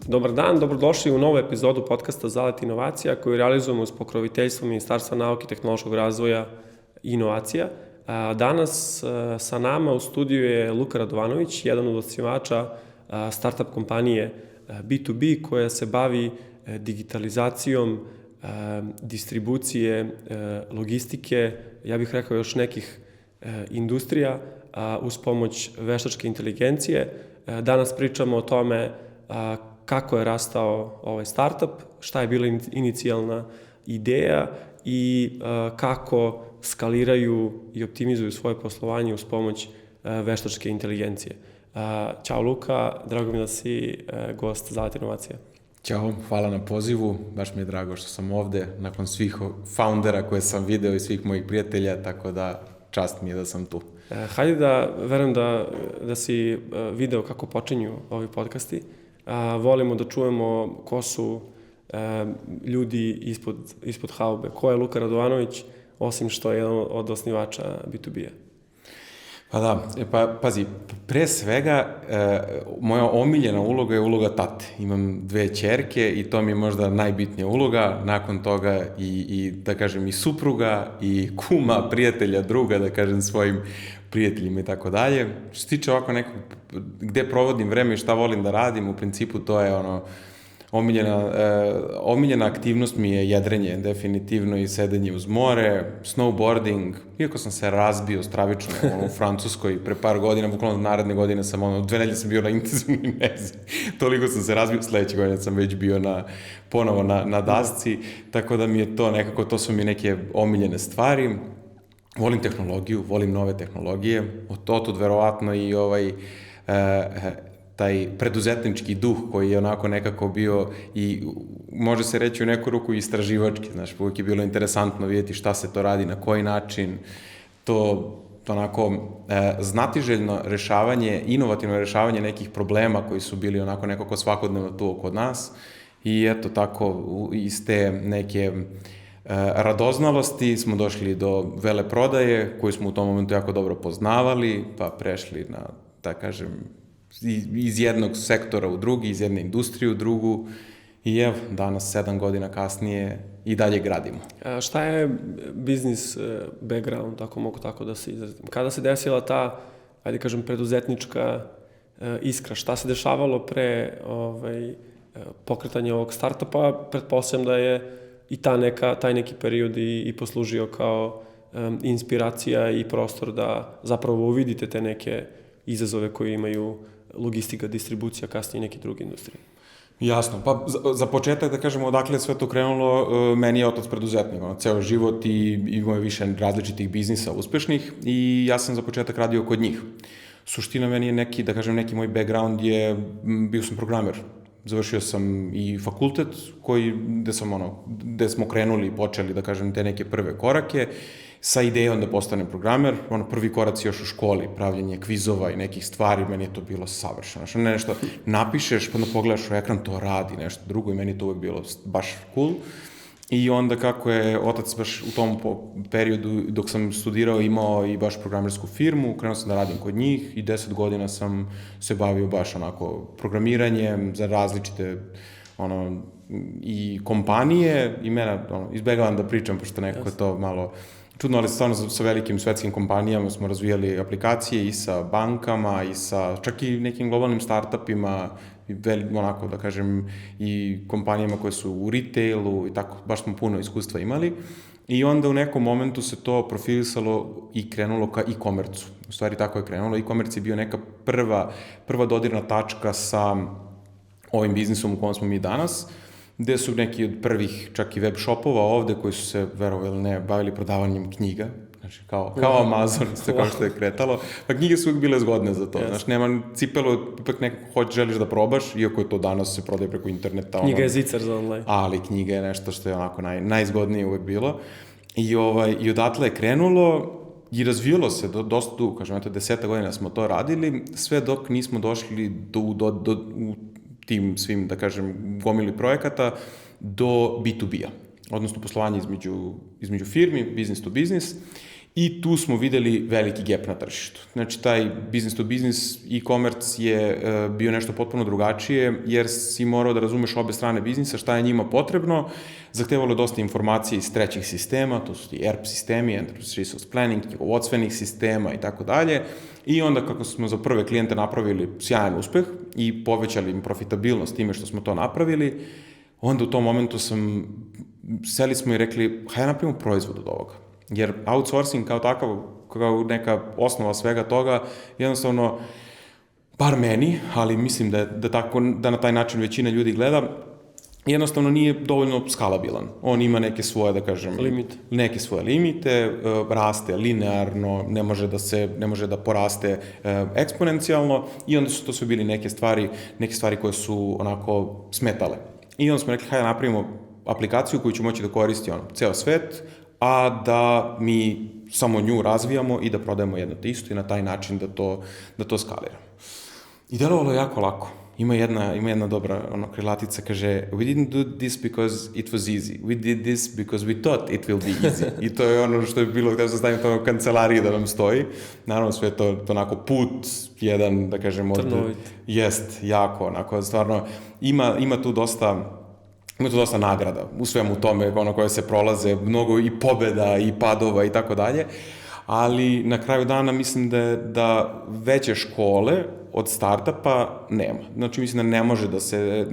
Dobar dan, dobrodošli u novu epizodu podcasta Zalet inovacija koju realizujemo uz pokroviteljstvo Ministarstva nauke, tehnološkog razvoja i inovacija. Danas sa nama u studiju je Luka Radovanović, jedan od osnivača startup kompanije B2B koja se bavi digitalizacijom distribucije, logistike, ja bih rekao još nekih industrija uz pomoć veštačke inteligencije. Danas pričamo o tome kako je rastao ovaj startup, šta je bila inicijalna ideja i kako skaliraju i optimizuju svoje poslovanje uz pomoć veštačke inteligencije. Ćao Luka, drago mi da si gost Zalet inovacija. Ćao, hvala na pozivu, baš mi je drago što sam ovde, nakon svih foundera koje sam video i svih mojih prijatelja, tako da čast mi je da sam tu. Hajde da, verujem da si video kako počinju ovi podcasti. Volimo da čujemo ko su ljudi ispod haube. Ko je Luka Radovanović, osim što je jedan od osnivača B2B-a? Pa da, pazi, pre svega moja omiljena uloga je uloga tate. Imam 2 ćerke i to mi je možda najbitnija uloga. Nakon toga i da kažem i supruga i kuma, prijatelja, druga, da kažem svojim prijateljima i tako dalje. Što se tiče ovako nekog gde provodim vreme i šta volim da radim, u principu to je omiljena aktivnost mi je jedrenje, definitivno, i sedenje uz more, snowboarding, iako sam se razbio stravično u Francuskoj pre par godina, bukvalno naredne godine sam, 2 nedelje sam bio na intenzivnoj nezi, toliko sam se razbio, sledeće godine sam već bio ponovo na dasci, tako da mi je to nekako, to su mi neke omiljene stvari. Volim tehnologiju, volim nove tehnologije, otud verovatno i taj preduzetnički duh koji je onako nekako bio i može se reći u neku ruku istraživački, znaš, uvijek je bilo interesantno vidjeti šta se to radi, na koji način, to onako znatiželjno rešavanje, inovativno rešavanje nekih problema koji su bili onako nekako svakodnevno tu kod nas i eto tako iz te neke radoznalosti smo došli do veleprodaje koju smo u tom momentu jako dobro poznavali, pa prešli na, da kažem, iz jednog sektora u drugi, iz jedne industrije u drugu i evo, danas 7 godina kasnije i dalje gradimo. Šta je biznis background, ako mogu tako da se izrazim? Kada se desila ta, ajde kažem, preduzetnička iskra? Šta se dešavalo pre pokretanja ovog startupa? Pretpostavljam da je i taj neki period i poslužio kao inspiracija i prostor da zapravo uvidite te neke izazove koje imaju logistika, distribucija, kasnije neke druge industrije. Jasno, pa za početak da kažemo odakle sve to krenulo, meni je otac preduzetnik, ceo život i imao je više različitih biznisa uspešnih i ja sam za početak radio kod njih. Suština meni je neki moj background je, bio sam programer. Završio sam i fakultet gde smo krenuli i počeli, da kažem, te neke prve korake sa idejom da postanem programer. Prvi korac još u školi, pravljenje kvizova i nekih stvari, meni je to bilo savršeno. Nešto napišeš, pa onda pogledaš u ekran, to radi, nešto drugo i meni je to uvek bilo baš cool. I onda kako je otac baš u tom periodu dok sam studirao imao i baš programersku firmu, krenuo sam da radim kod njih i 10 godina sam se bavio baš onako programiranjem za različite i kompanije i mene izbegavam da pričam pošto nekako je to malo čudno, ali stvarno sa velikim svetskim kompanijama smo razvijali aplikacije i sa bankama i sa čak i nekim globalnim startupima, onako da kažem i kompanijama koje su u retailu i tako, baš smo puno iskustva imali i onda u nekom momentu se to profilisalo i krenulo ka e-commerce-u. U stvari tako je krenulo, e-commerce je bio neka prva dodirna tačka sa ovim biznisom u kojem smo mi danas, gde su neki od prvih čak i web shopova ovde koji su se, verovali ili ne, bavili prodavanjem knjiga, znači kao Amazon, kao što je kretalo, pa knjige su uvijek bile zgodne za to, znači nema cipelu, ipak nekako želiš da probaš, iako je to danas se prodaje preko interneta. Knjiga je zicer za online. Ali knjiga je nešto što je onako najzgodnije uvijek bilo i odatle je krenulo i razvijalo se dosta dugo, kažem, 10 godina smo to radili, sve dok nismo došli do tim svim, da kažem, gomili projekata do B2B-a, odnosno poslovanje između firmi, business to business, I tu smo videli veliki gap na tržištu. Znači, taj business to business e-commerce je bio nešto potpuno drugačije, jer si morao da razumeš obe strane biznisa, šta je njima potrebno, zahtevalo je dosta informacije iz trećih sistema, to su ti ERP sistemi, Enterprise Resource Planning, knjigovodstvenih sistema i tako dalje. I onda kako smo za prve klijente napravili sjajan uspeh i povećali im profitabilnost time što smo to napravili, onda u tom momentu seli smo i rekli, hajde napravimo proizvod od ovoga. Jer outsourcing kao takav, kao neka osnova svega toga, jednostavno, bar meni, ali mislim da na taj način većina ljudi gleda, jednostavno nije dovoljno skalabilan. On ima neke svoje, da kažem, neke svoje limite, raste linearno, ne može da poraste eksponencijalno i onda su to sve bili neke stvari koje su onako smetale. I onda smo rekli, hajde napravimo aplikaciju koju će moći da koristi ceo svet, a da mi samo nju razvijamo i da prodajemo jedno te isto i na taj način da to skalira. I delovalo je jako lako. Ima jedna dobra krilatica, kaže, we didn't do this because it was easy. We did this because we thought it will be easy. I to je ono što je bilo, kada se stavim to u kancelariji da nam stoji. Naravno, sve to onako put, jedan, da kažem, jest jako, onako, stvarno, ima tu dosta nagrada u svemu tome, koje se prolaze, mnogo i pobeda i padova i tako dalje, ali na kraju dana mislim da veće škole od startupa nema. Znači mislim da ne može da se,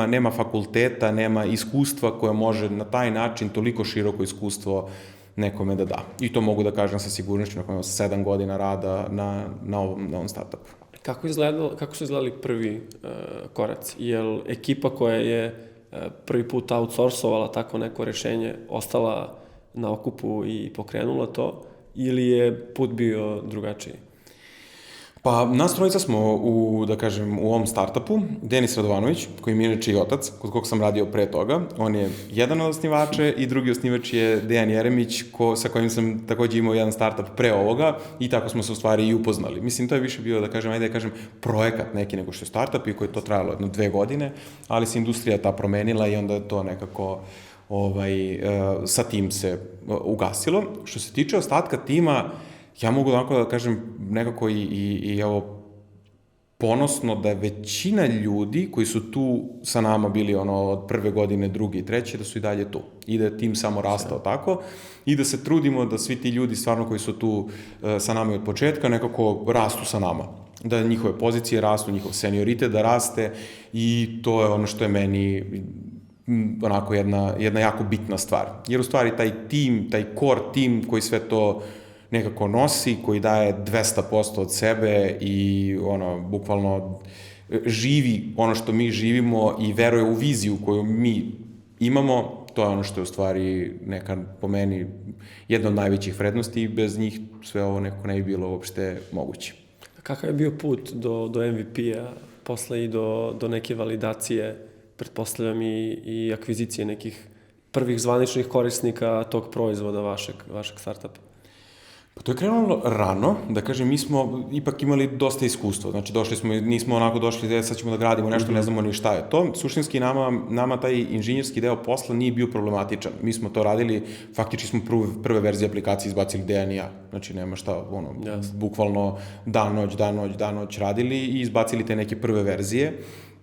nema fakulteta, nema iskustva koje može na taj način toliko široko iskustvo nekome da da. I to mogu da kažem sa sigurnošću nakon 7 godina rada na ovom startupu. Kako su izgledali prvi koraci? Je li ekipa koja je prvi put outsourcovala tako neko rešenje, ostala na okupu i pokrenula to, ili je put bio drugačiji? Pa, nas trojica smo u ovom startupu. Denis Radovanović, koji mi je inače i otac, kod kog sam radio pre toga, on je jedan od osnivača i drugi osnivač je Dejan Jeremić, sa kojim sam takođe imao jedan startup pre ovoga i tako smo se u stvari i upoznali. Mislim, to je više bio, projekat neki nego što je startup i koji je to trajalo 2 godine, ali se industrija ta promenila i onda je to nekako sa tim se ugasilo. Što se tiče ostatka tima, ja mogu da kažem nekako i evo ponosno da većina ljudi koji su tu sa nama bili od prve godine, druge i treće, da su i dalje tu. I da je tim samo rastao tako i da se trudimo da svi ti ljudi stvarno koji su tu sa nama od početka nekako rastu sa nama. Da njihove pozicije rastu, njihov senioritet da raste i to je ono što je meni onako jedna jako bitna stvar. Jer u stvari taj tim, taj core tim koji sve to nekako nosi, koji daje 200% od sebe i bukvalno živi ono što mi živimo i veruje u viziju koju mi imamo, to je ono što je u stvari neka, po meni, jedna od najvećih vrednosti i bez njih sve ovo nekako ne bi bilo uopšte moguće. Kakav je bio put do MVP-a, posle i do neke validacije, pretpostavljam i akvizicije nekih prvih zvaničnih korisnika tog proizvoda vašeg startupa? To je krenulo rano, da kažem, mi smo ipak imali dosta iskustva, znači nismo onako došli, sad ćemo da gradimo nešto, ne znamo ni šta je to. Suštinski nama taj inženjerski deo posla nije bio problematičan. Mi smo to radili, faktički smo prve verzije aplikacije izbacili Dejan i ja. Znači nema šta, bukvalno dan noć radili i izbacili te neke prve verzije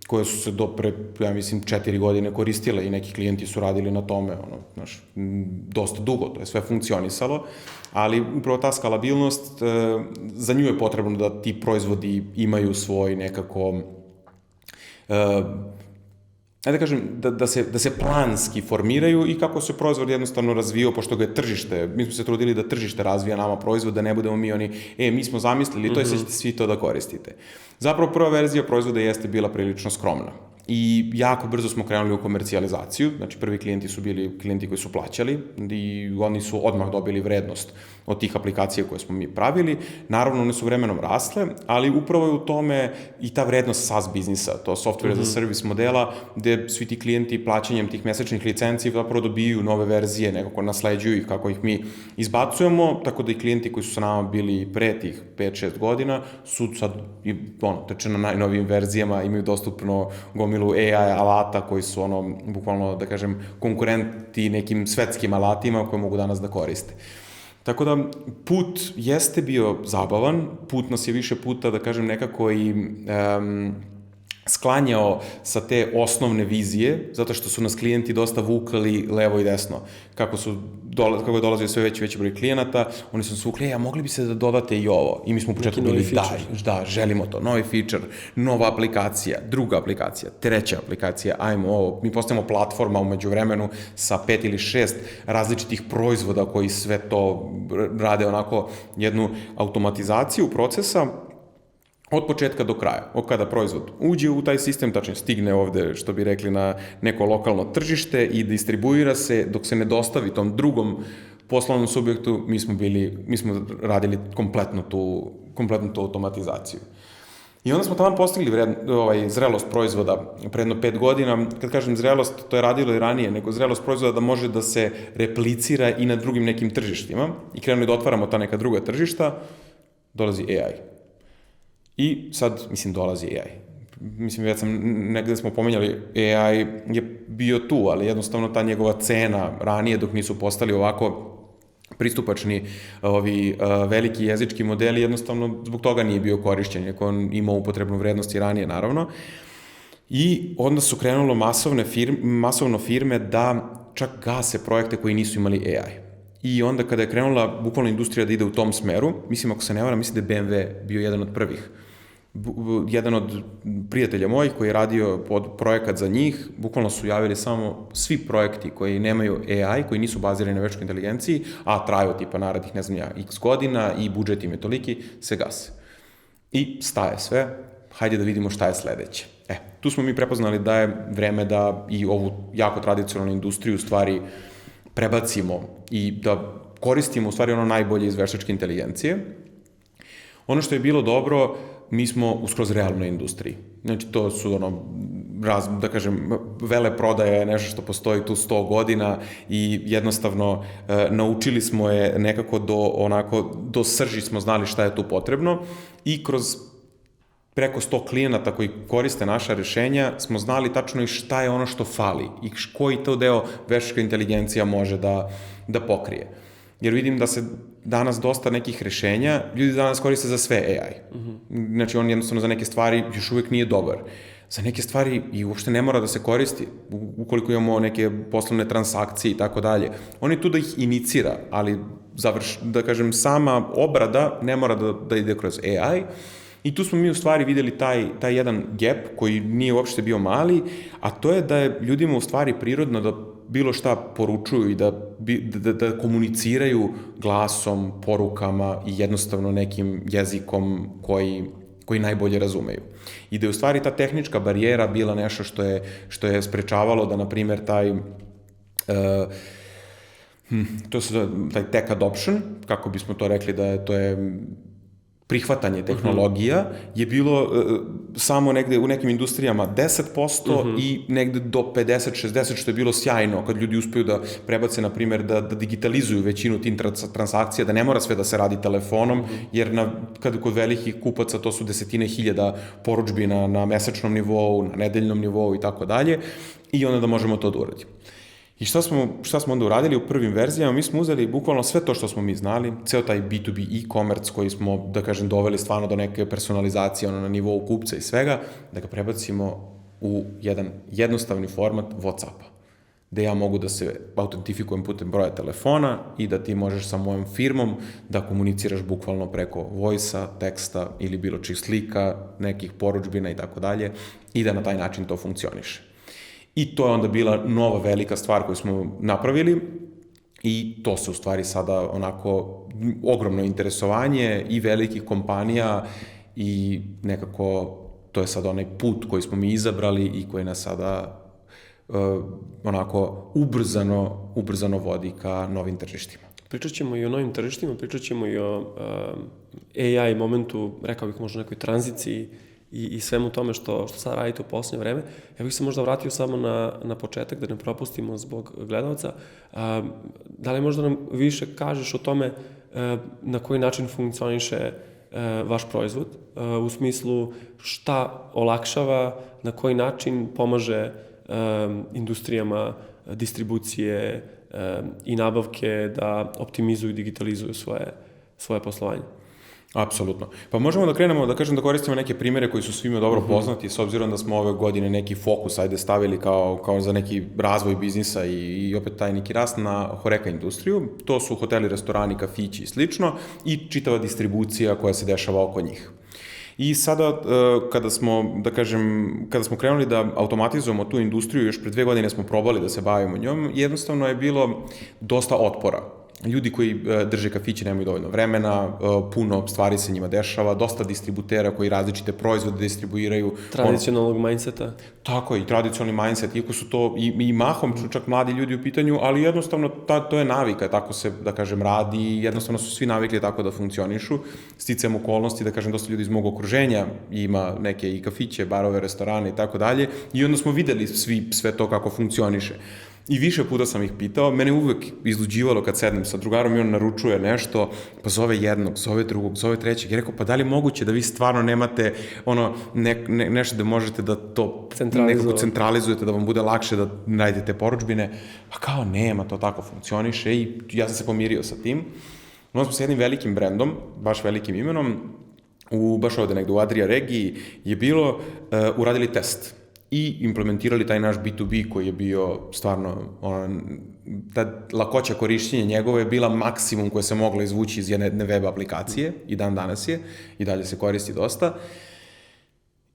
koje su se do pre, ja mislim, 4 godine koristile i neki klijenti su radili na tome, dosta dugo, to je sve funkcionisalo, ali upravo ta skalabilnost, za nju je potrebno da ti proizvodi imaju svoj nekako, da kažem, da se planski formiraju i kako se proizvod jednostavno razvijao, pošto ga je tržište, mi smo se trudili da tržište razvija nama proizvod, da ne budemo mi mi smo zamislili to i sad ćete svi to da koristite. Zapravo prva verzija proizvoda jeste bila prilično skromna i jako brzo smo krenuli u komercijalizaciju, znači prvi klijenti su bili klijenti koji su plaćali i oni su odmah dobili vrednost od tih aplikacija koje smo mi pravili. Naravno, one su vremenom rasle, ali upravo je u tome i ta vrednost SaaS biznisa, to software as a service modela, gde svi ti klijenti plaćanjem tih mesečnih licenci zapravo dobiju nove verzije, nekako nasleđuju ih kako ih mi izbacujemo, tako da i klijenti koji su sa nama bili pre tih 5-6 godina su sad teče na najnovijim verzijama, imaju dostupno gomilu AI alata koji su bukvalno, da kažem, konkurenti nekim svetskim alatima koje mogu danas da koriste. Tako da put jeste bio zabavan, put nas je više puta, da kažem, nekako i sklanjao sa te osnovne vizije, zato što su nas klijenti dosta vukali levo i desno. Kako je dolazio sve veći broj klijenata, oni su nas vukli, a mogli bi se da dodate i ovo. I mi smo u početku bili, da, želimo to, novi feature, nova aplikacija, druga aplikacija, treća aplikacija, ajmo ovo. Mi postajemo platforma umeđu vremenu sa 5 ili 6 različitih proizvoda koji sve to rade onako jednu automatizaciju procesa, od početka do kraja, od kada proizvod uđe u taj sistem, tačnije stigne ovde, što bi rekli, na neko lokalno tržište i distribuira se, dok se ne dostavi tom drugom poslovnom subjektu, mi smo radili kompletno tu automatizaciju. I onda smo tamo postigli zrelost proizvoda pre jedno 5 godina. Kad kažem zrelost, to je radilo i ranije, nego zrelost proizvoda da može da se replicira i na drugim nekim tržištima. I krenuli da otvaramo ta neka druga tržišta, dolazi AI. I sad, dolazi AI. Već negde smo pomenjali, AI je bio tu, ali jednostavno ta njegova cena ranije, dok nisu postali ovako pristupačni ovi veliki jezički modeli, jednostavno zbog toga nije bio korišćen, iako on imao upotrebnu vrednost i ranije, naravno. I onda su krenulo masovno firme da čak gase projekte koji nisu imali AI. I onda kada je krenula bukvalno industrija da ide u tom smeru, ako se ne varam, mislim da je BMW bio jedan od prvih. Jedan od prijatelja mojih koji je radio projekat za njih, bukvalno su javili samo svi projekti koji nemaju AI, koji nisu bazirani na veštačkoj inteligenciji, a traju tipa narednih, x godina i budžet im je toliki, se gase. I staje sve, hajde da vidimo šta je sledeće. Tu smo mi prepoznali da je vreme da i ovu jako tradicionalnu industriju u stvari prebacimo i da koristimo u stvari ono najbolje iz veštačke inteligencije. Ono što je bilo dobro, mi smo u skroz realnoj industriji. Znači, to su da kažem, veleprodaja je nešto što postoji tu 100 godina i jednostavno naučili smo je nekako do srži smo znali šta je tu potrebno i kroz preko 100 klijenata koji koriste naša rešenja smo znali tačno i šta je ono što fali i koji to deo veštačka inteligencija može da pokrije. Jer vidim da se danas dosta nekih rešenja, ljudi danas koriste za sve AI. Znači, on jednostavno za neke stvari još uvek nije dobar. Za neke stvari i uopšte ne mora da se koristi, ukoliko imamo neke poslovne transakcije i tako dalje. On je tu da ih inicira, ali da kažem, sama obrada ne mora da ide kroz AI. I tu smo mi u stvari videli taj jedan gap koji nije uopšte bio mali, a to je da je ljudima u stvari prirodno da bilo šta poručuju i da komuniciraju glasom, porukama i jednostavno nekim jezikom koji najbolje razumeju. I da je u stvari ta tehnička barijera bila nešto što je sprečavalo da, na primjer, taj tech adoption, kako bismo to rekli, da to je prihvatanje tehnologija, je bilo samo negde u nekim industrijama 10% i negde do 50-60%, što je bilo sjajno kad ljudi uspeju da prebace, na primjer, da digitalizuju većinu tih transakcija, da ne mora sve da se radi telefonom, jer kod velikih kupaca to su desetine hiljada porudžbi na mesečnom nivou, na nedeljnom nivou i tako dalje, i onda da možemo to da uradimo. I šta smo onda uradili u prvim verzijama? Mi smo uzeli bukvalno sve to što smo mi znali, ceo taj B2B e-commerce koji smo, da kažem, doveli stvarno do neke personalizacije na nivou kupca i svega, da ga prebacimo u jedan jednostavni format WhatsAppa, gde ja mogu da se autentifikujem putem broja telefona i da ti možeš sa mojom firmom da komuniciraš bukvalno preko voice-a, teksta ili bilo čih slika, nekih porudžbina i tako dalje, i da na taj način to funkcioniše. I to je onda bila nova velika stvar koju smo napravili i to se u stvari sada onako ogromno interesovanje i velikih kompanija i nekako to je sad onaj put koji smo mi izabrali i koji nas sada onako ubrzano vodi ka novim tržištima. Pričat ćemo i o novim tržištima, pričat ćemo i o AI momentu, rekao bih možda nekoj tranziciji i svemu tome što sad radite u poslednje vreme. Ja bih se možda vratio samo na početak, da ne propustimo zbog gledalca. Da li možda nam više kažeš o tome na koji način funkcioniše vaš proizvod, u smislu šta olakšava, na koji način pomaže industrijama distribucije, i nabavke da optimizuju i digitalizuju svoje poslovanje. Apsolutno. Pa možemo da krenemo, da kažem da koristimo neke primere koji su svima dobro poznati, s obzirom da smo ove godine neki fokus stavili kao za neki razvoj biznisa i opet taj neki rast na HoReCa industriju. To su hoteli, restorani, kafići i slično i čitava distribucija koja se dešava oko njih. I sada, kada smo krenuli da automatizujemo tu industriju, još pre 2 godine smo probali da se bavimo njom, jednostavno je bilo dosta otpora. Ljudi koji drže kafiće nemaju dovoljno vremena, puno stvari se njima dešava, dosta distributera koji različite proizvode distribuiraju. Tradicionalnog mindseta. Tako je, i tradicionalni mindset, iako su to i mahom čak mladi ljudi u pitanju, ali jednostavno to je navika, tako se, da kažem, radi i jednostavno su svi navikli tako da funkcionišu. Sticajem okolnosti, da kažem, dosta ljudi iz mog okruženja ima neke i kafiće, barove, restorane i tako dalje i onda smo videli sve to kako funkcioniše. I više puta sam ih pitao, mene uvek izluđivalo kad sednem sa drugarom i on naručuje nešto, pa zove jednog, zove drugog, zove trećeg. I rekao, pa da li je moguće da vi stvarno nemate nešto da možete da to nekako centralizujete, da vam bude lakše da najdete porudžbine? Pa kao nema, to tako funkcioniše i ja sam se pomirio sa tim. Onda smo s jednim velikim brendom, baš velikim imenom, baš ovde negde u Adria regiji je bilo, uradili test i implementirali taj naš B2B koji je bio stvarno, ta lakoća korišćenja njegove je bila maksimum koje se moglo izvući iz jedne web aplikacije i dan danas je, i dalje se koristi dosta.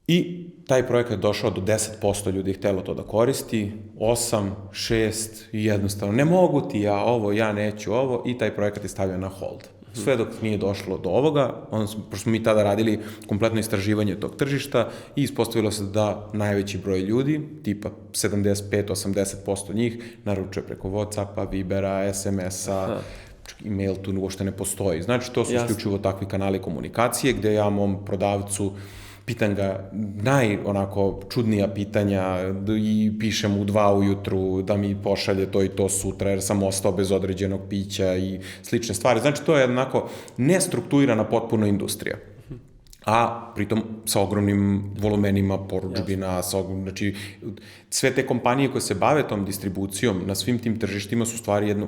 I taj projekat je došao do 10% ljudi je htelo to da koristi, 8, 6 i jednostavno ne mogu ti ja ovo, ja neću ovo i taj projekat je stavio na hold. Sve dok nije došlo do ovoga, pošto smo mi tada radili kompletno istraživanje tog tržišta i ispostavilo se da najveći broj ljudi, tipa 75-80% njih, naručuje preko Whatsappa, Vibera, SMS-a, email tu uopšte ne postoji. Znači, to su isključivo takvi kanali komunikacije gde ja mom prodavcu pitam ga čudnija pitanja i pišem u 2 ujutru da mi pošalje to i to sutra jer sam ostao bez određenog pića i slične stvari. Znači, to je jednako nestrukturirana potpuno industrija. A pritom sa ogromnim volumenima porudžbina, znači sve te kompanije koje se bave tom distribucijom na svim tim tržištima su u stvari jedno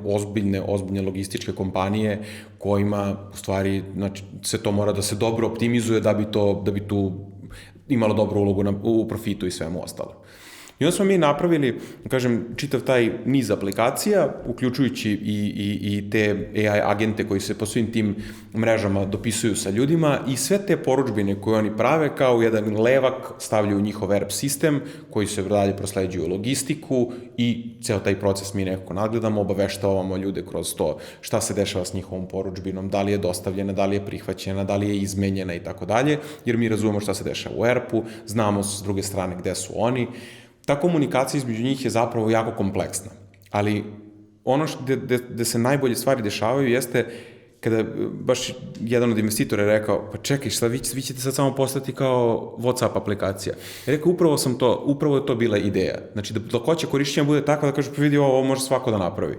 ozbiljne logističke kompanije kojima u stvari se to mora da se dobro optimizuje da bi tu imalo dobru ulogu u profitu i svemu ostalo. I onda smo mi napravili, kažem, čitav taj niz aplikacija, uključujući i te AI agente koji se po svim tim mrežama dopisuju sa ljudima i sve te porudžbine koje oni prave kao jedan levak stavljaju u njihov ERP sistem koji se dalje prosleđuju logistiku i ceo taj proces mi nekako nadgledamo, obaveštavamo ljude kroz to šta se dešava s njihovom porudžbinom, da li je dostavljena, da li je prihvaćena, da li je izmenjena i tako dalje, jer mi razumemo šta se dešava u ERP-u, znamo s druge strane gde su oni. Ta komunikacija između njih je zapravo jako kompleksna, ali ono gde se najbolje stvari dešavaju jeste kada baš jedan od investitora je rekao, pa čekaj, šta vi ćete sad samo postati kao WhatsApp aplikacija. Ja rekao, upravo je to bila ideja. Znači, da lakoća korišćenja bude takva da kaže, pa vidi, ovo može svako da napravi.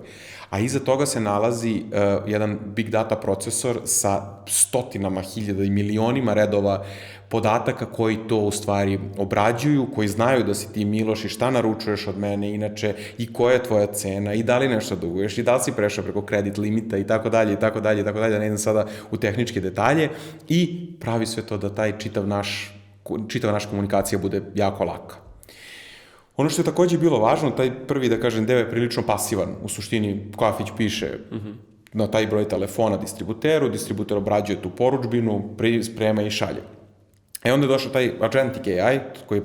A iza toga se nalazi jedan big data procesor sa stotinama hiljada i milionima redova podataka koji to u stvari obrađuju, koji znaju da si ti Miloš i šta naručuješ od mene inače i koja je tvoja cena i da li nešto duguješ i da li si prešao preko kredit limita i tako dalje, da ne idem sada u tehničke detalje i pravi sve to da taj čitava naša komunikacija bude jako laka. Ono što je takođe bilo važno, taj prvi, da kažem, deo je prilično pasivan. U suštini, kafić piše na taj broj telefona distributeru, distributer obrađuje tu porudžbinu, sprema i šalje. Onda je došao taj Agentic AI, koji je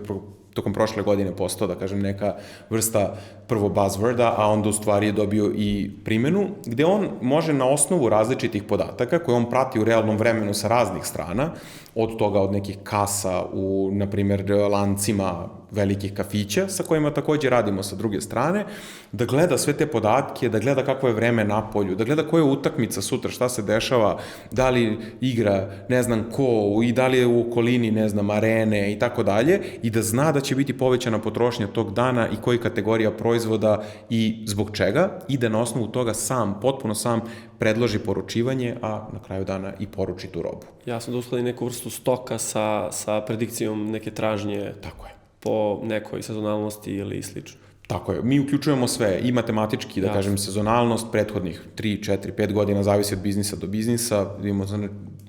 tokom prošle godine postao, da kažem, neka vrsta prvo buzzworda, a onda u stvari je dobio i primenu, gde on može na osnovu različitih podataka, koje on prati u realnom vremenu sa raznih strana, od nekih kasa u, na primjer, lancima velikih kafića, sa kojima takođe radimo sa druge strane, da gleda sve te podatke, da gleda kakvo je vreme na polju, da gleda koja je utakmica sutra, šta se dešava, da li igra, ne znam ko, i da li je u okolini, ne znam, arene i tako dalje, i da zna da će biti povećana potrošnja tog dana i koji kategorija proizvoda i zbog čega, i da na osnovu toga potpuno sam predloži poručivanje, a na kraju dana i poruči tu robu. Jasno, da uskladi neku vrstu stoka sa predikcijom neke tražnje. Tako je. Po nekoj sezonalnosti ili slično. Tako je, mi uključujemo sve, i matematički, da kažem, sezonalnost prethodnih 3, 4, 5 godina, zavisi od biznisa do biznisa, vidimo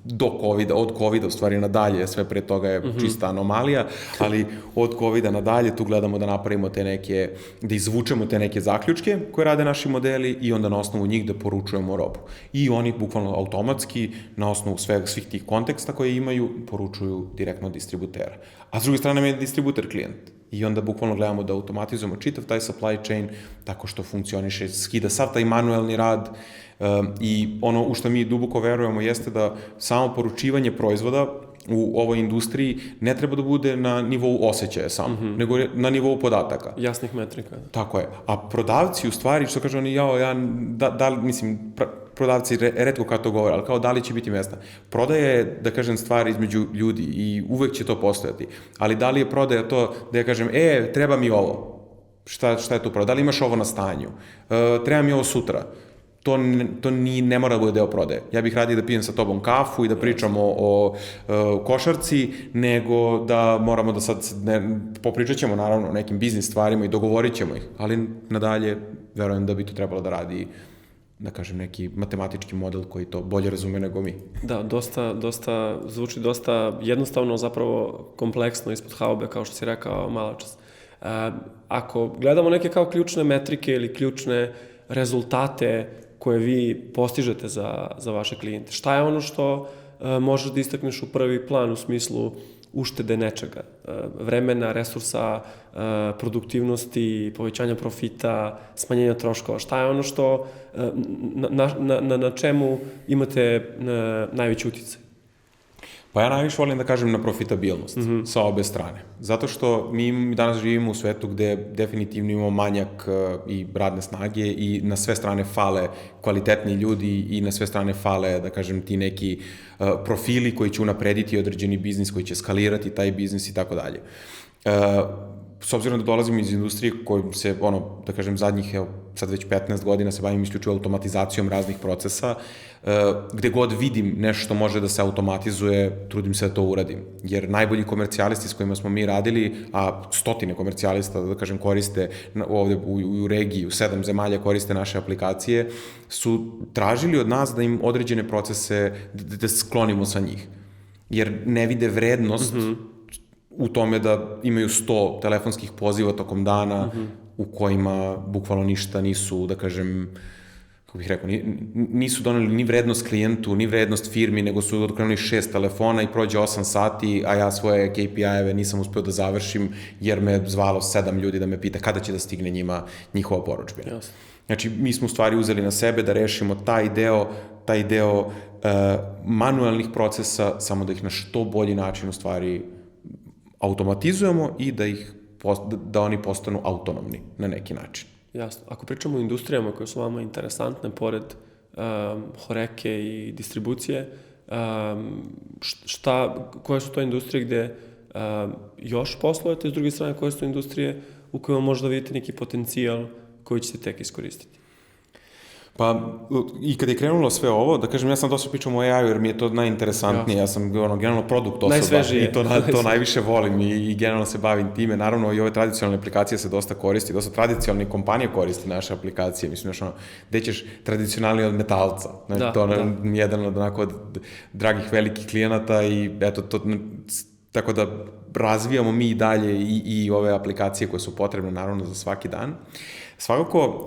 do COVID-a, od COVID-a u stvari nadalje, sve pre toga je čista anomalija, ali od COVID-a nadalje tu gledamo da napravimo te neke, da izvučemo te neke zaključke koje rade naši modeli i onda na osnovu njih da poručujemo robu. I oni bukvalno automatski, na osnovu svih tih konteksta koje imaju, poručuju direktno od distributera. A s druge strane nam je distributer klijent. I onda bukvalno gledamo da automatizujemo čitav taj supply chain tako što funkcioniše, skida sav taj manuelni rad i ono u što mi duboko verujemo jeste da samo poručivanje proizvoda u ovoj industriji ne treba da bude na nivou osjećaja samo, nego na nivou podataka. Jasnih metrika. Tako je. A prodavci u stvari, što kažu oni, prodavci retko kad to govore, ali kao da li će biti mesta. Prodaja je, da kažem, stvar između ljudi i uvek će to postojati. Ali da li je prodaja to da ja kažem, treba mi ovo. Šta je tu prodaja? Da li imaš ovo na stanju? Treba mi ovo sutra. To ne mora da bude deo prodaje. Ja bih radije da pijem sa tobom kafu i da pričamo o košarci, nego da moramo da sad, popričat ćemo naravno o nekim biznis stvarima i dogovorit ćemo ih, ali nadalje verujem da bi to trebalo da radi, da kažem, neki matematički model koji to bolje razume nego mi. Da, zvuči dosta jednostavno, zapravo kompleksno ispod haube, kao što si rekao malo čas. Ako gledamo neke kao ključne metrike ili ključne rezultate koje vi postižete za vaše klijente, šta je ono što možeš da istakneš u prvi plan u smislu uštede nečega, vremena, resursa, produktivnosti, povećanja profita, smanjenja troškova? Šta je ono što, na čemu imate najveći uticaj? Pa ja najviše volim da kažem na profitabilnost sa obe strane. Zato što mi danas živimo u svetu gde definitivno imamo manjak i radne snage i na sve strane fale kvalitetni ljudi i na sve strane fale, da kažem, ti neki profili koji će unaprediti određeni biznis, koji će skalirati taj biznis i tako dalje. S obzirom da dolazim iz industrije kojom se, da kažem, zadnjih, sad već 15 godina se bavim isključivo automatizacijom raznih procesa, gde god vidim nešto što može da se automatizuje, trudim se da to uradim. Jer najbolji komercijalisti s kojima smo mi radili, a stotine komercijalista, da kažem, koriste ovde u regiji, u 7 zemalja koriste naše aplikacije, su tražili od nas da im određene procese, da sklonimo sa njih. Jer ne vide vrednost u tome da imaju 100 telefonskih poziva tokom dana u kojima bukvalno ništa nisu, da kažem, kako bih rekao, nisu doneli ni vrednost klijentu, ni vrednost firmi, nego su odkrenuli 6 telefona i prođe 8 sati, a ja svoje KPI-eve nisam uspeo da završim jer me zvalo 7 ljudi da me pita kada će da stigne njihova porudžbina. Znači, mi smo u stvari uzeli na sebe da rešimo taj deo manuelnih procesa, samo da ih na što bolji način u stvari automatizujemo i da oni postanu autonomni na neki način. Jasno. Ako pričamo o industrijama koje su vama interesantne, pored horeke i distribucije, koje su to industrije gde još poslujete, s druge strane, koje su to industrije u kojima možda vidite neki potencijal koji ćete tek iskoristiti? Pa, i kad je krenulo sve ovo, da kažem, ja sam dosta pričao o AI-u jer mi je to najinteresantnije, ja sam generalno produkt osoba i to najviše volim i generalno se bavim time. Naravno, i ove tradicionalne aplikacije se dosta koristi, dosta tradicionalne kompanije koristi naše aplikacije, mislim, gde ćeš tradicionalni od metalca, to je jedan od onako dragih velikih klijenata i eto, tako da razvijamo mi i dalje i ove aplikacije koje su potrebne, naravno, za svaki dan. Svakako,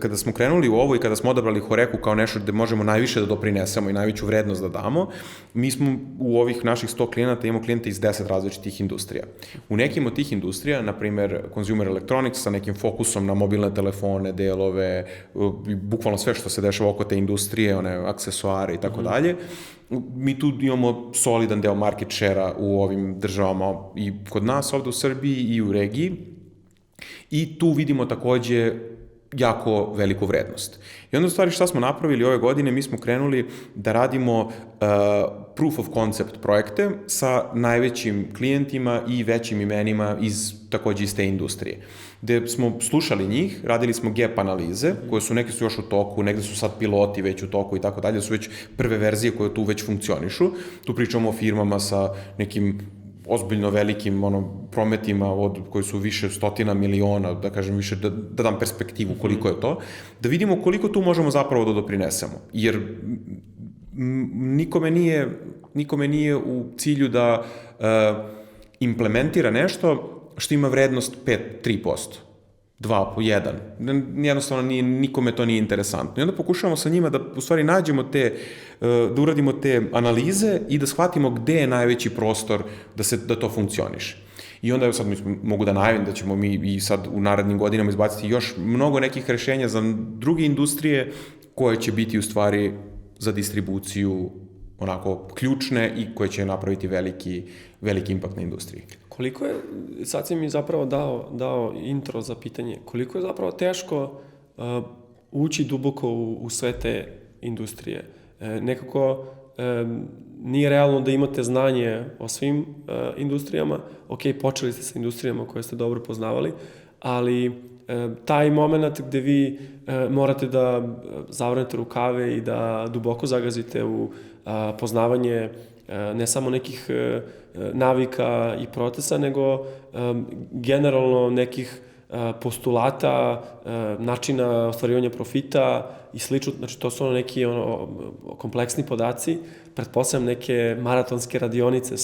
kada smo krenuli u ovo i kada smo odabrali Horeku kao nešto gde možemo najviše da doprinesemo i najveću vrednost da damo, mi smo u ovih naših 100 klijenata imamo klijente iz 10 različitih industrija. U nekim od tih industrija, na primer consumer electronics sa nekim fokusom na mobilne telefone, delove, bukvalno sve što se dešava oko te industrije, one aksesuare i tako dalje, mi tu imamo solidan deo market share-a u ovim državama i kod nas ovde u Srbiji i u regiji. I tu vidimo takođe jako veliku vrednost. I onda u stvari šta smo napravili ove godine, mi smo krenuli da radimo proof of concept projekte sa najvećim klijentima i većim imenima takođe iz te industrije. Gde smo slušali njih, radili smo gap analize, koje su, neke su još u toku, negde su sad piloti već u toku i tako dalje, su već prve verzije koje tu već funkcionišu. Tu pričamo o firmama sa nekim ozbiljno velikim prometima koji su više stotina miliona, da kažem više, da dam perspektivu koliko je to, da vidimo koliko tu možemo zapravo da doprinesemo. Jer nikome nije u cilju da implementira nešto što ima vrednost 3%. 2 po 1. Jednostavno nikome to nije interesantno. I onda pokušavamo sa njima da u stvari nađemo da uradimo te analize i da shvatimo gde je najveći prostor da to funkcioniše. I onda sad mogu da najavim da ćemo mi i sad u narednim godinama izbaciti još mnogo nekih rešenja za druge industrije koje će biti u stvari za distribuciju onako ključne i koje će napraviti veliki impakt na industriji. Koliko je, sad si mi zapravo dao intro za pitanje, koliko je zapravo teško ući duboko u sve te industrije? Nekako nije realno da imate znanje o svim industrijama, ok, počeli ste sa industrijama koje ste dobro poznavali, ali taj moment gde vi morate da zavrnete rukave i da duboko zagazite u poznavanje ne samo nekih navika i procesa, nego generalno nekih postulata, načina ostvarivanja profita i slično. Znači, to su neki kompleksni podaci, pretpostavljam neke maratonske radionice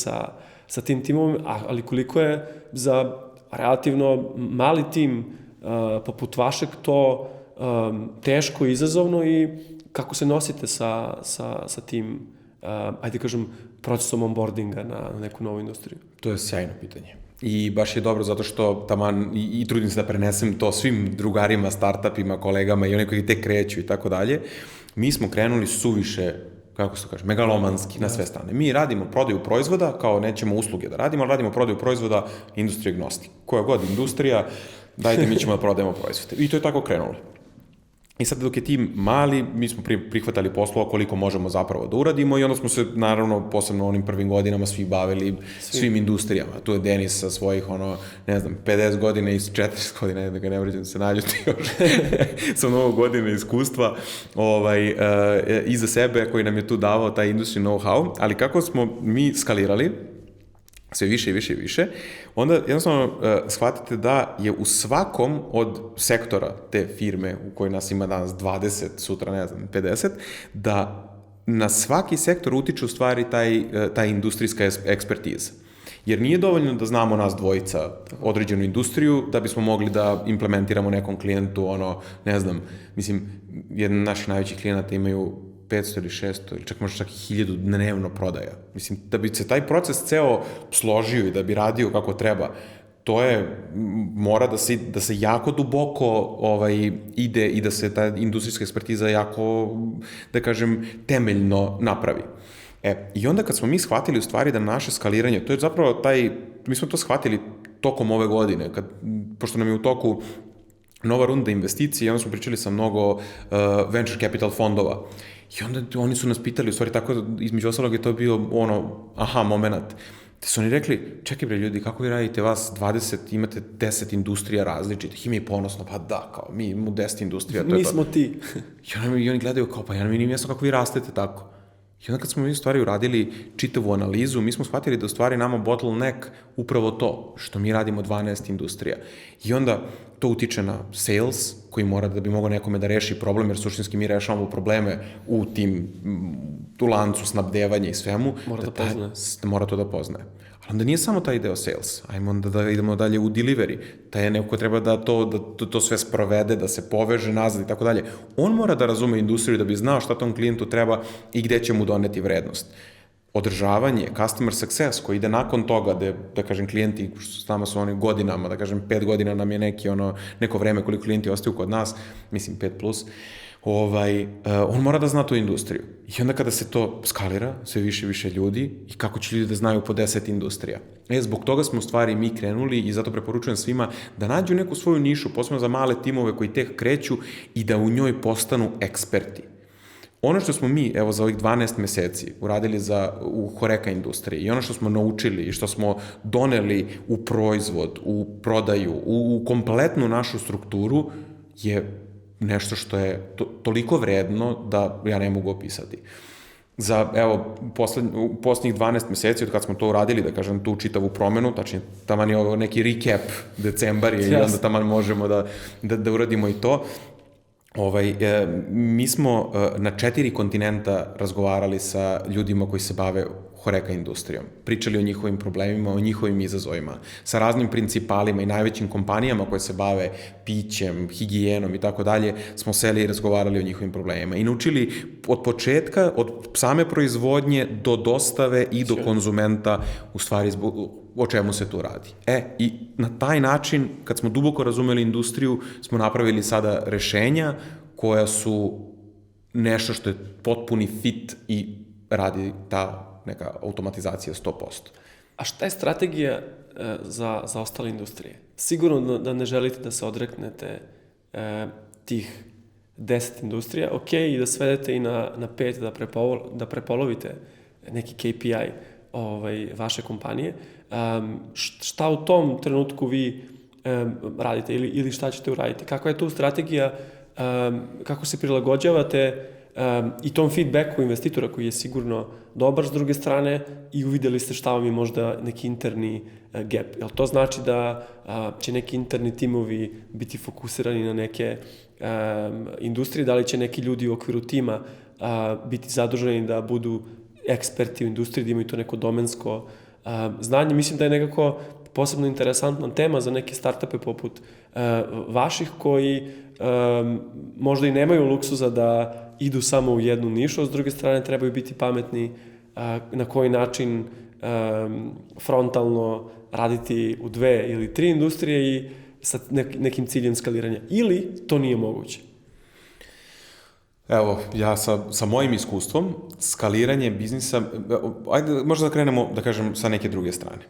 sa tim timom, ali koliko je za relativno mali tim poput vašeg to teško i izazovno i kako se nosite sa tim, ajde kažem, procesom onboardinga na neku novu industriju? To je sjajno pitanje. I baš je dobro zato što taman i trudim se da prenesem to svim drugarima, startupima, kolegama i oni koji tek kreću i tako dalje. Mi smo krenuli suviše, kako se to kaže, megalomanski na sve strane. Mi radimo prodaju proizvoda, kao nećemo usluge da radimo, ali radimo prodaju proizvoda industrija agnostik. Koja god industrija, dajte mi ćemo da prodajemo proizvode. I to je tako krenulo. I sad dok je tim mali, mi smo prihvatali poslova koliko možemo zapravo da uradimo i onda smo se, naravno, posebno u onim prvim godinama svi bavili svim industrijama. Tu je Denis sa svojih, 50 godina i 40 godina, da ga ne vređam se naljuti još, sa mnogo godina iskustva iza sebe koji nam je tu davao taj industry know-how, ali kako smo mi skalirali, sve više i više i više, onda jednostavno shvatite da je u svakom od sektora te firme u kojoj nas ima danas 20, sutra ne znam 50, da na svaki sektor utiče u stvari taj industrijska ekspertiza. Jer nije dovoljno da znamo nas dvojica određenu industriju da bismo mogli da implementiramo nekom klijentu, ne znam, mislim, jedan od naših najvećih klijenata imaju 500 ili 600 ili možda čak i 1000 dnevno prodaja. Mislim, da bi se taj proces ceo složio i da bi radio kako treba, to mora da se jako duboko ide i da se ta industrijska ekspertiza jako, da kažem, temeljno napravi. I onda kad smo mi shvatili u stvari da naše skaliranje, to je zapravo mi smo to shvatili tokom ove godine, pošto nam je u toku nova runda investicije i onda smo pričali sa mnogo venture capital fondova. I onda oni su nas pitali, u stvari tako, između ostalog je to bio aha moment. Te su oni rekli, čekaj bre ljudi, kako vi radite vas 20, imate 10 industrija različitih, i mi ponosno, pa da, kao, mi imamo 10 industrija. Mi smo ti. I oni gledaju kao, pa mi nije jasno kako vi rastete tako. I onda kad smo mi u stvari uradili čitavu analizu, mi smo shvatili da u stvari nama bottleneck upravo to, što mi radimo 12 industrija. I onda to utiče na sales, koji mora da bi mogao nekome da reši problem, jer suštinski mi rešavamo probleme u lancu snabdevanja i svemu. Mora to da poznaje. Ali onda nije samo taj deo sales, ajmo onda da idemo dalje u delivery, taj neko treba da to sve sprovede, da se poveže nazad i tako dalje. On mora da razume industriju da bi znao šta tom klijentu treba i gde će mu doneti vrednost. Održavanje, customer success koji ide nakon toga, da kažem, klijenti, s nama su oni godinama, da kažem 5 godina nam je neko vreme koliko klijenti ostaju kod nas, mislim 5+, on mora da zna tu industriju. I onda kada se to skalira, sve više i više ljudi, i kako će ljudi da znaju po 10 industrija. Zbog toga smo u stvari mi krenuli i zato preporučujem svima da nađu neku svoju nišu, posebno za male timove koji tek kreću i da u njoj postanu eksperti. Ono što smo mi, evo, za ovih 12 meseci uradili u Horeca industriji i ono što smo naučili i što smo doneli u proizvod, u prodaju, u kompletnu našu strukturu je nešto što je toliko vredno da ja ne mogu opisati. za, evo, u posljednjih 12 meseci od kad smo to uradili, da kažem, tu čitavu promenu, tačnije, taman je ovo neki recap decembar je i onda taman možemo da uradimo i to. Mi smo na 4 kontinenta razgovarali sa ljudima koji se bave horeka industrijom. Pričali o njihovim problemima, o njihovim izazovima, sa raznim principalima i najvećim kompanijama koje se bave pićem, higijenom i tako dalje, smo seli i razgovarali o njihovim problemima i naučili od početka, od same proizvodnje do dostave i do konzumenta, u stvari o čemu se tu radi. I na taj način, kad smo duboko razumeli industriju, smo napravili sada rešenja koja su nešto što je potpuni fit i radi ta neka automatizacija 100%. A šta je strategija za ostale industrije? Sigurno da ne želite da se odreknete tih 10 industrija, ok, i da svedete i na 5, da prepolovite neki KPI vaše kompanije. Šta u tom trenutku vi radite ili šta ćete uraditi? Kakva je tu strategija, kako se prilagođavate i tom feedbacku investitora koji je sigurno dobar s druge strane i uvideli ste šta vam je možda neki interni gap. Jel to znači da će neki interni timovi biti fokusirani na neke industrije, da li će neki ljudi u okviru tima biti zaduženi da budu eksperti u industriji, da imaju to neko domensko znanje? Mislim da je nekako posebno interesantna tema za neke startupe poput vaših koji možda i nemaju luksuza da idu samo u jednu nišu, a s druge strane trebaju biti pametni na koji način frontalno raditi u 2 ili 3 industrije i sa nekim ciljem skaliranja. Ili to nije moguće? Evo, ja sa mojim iskustvom, skaliranje biznisa, ajde možda da krenemo, da kažem, sa neke druge strane.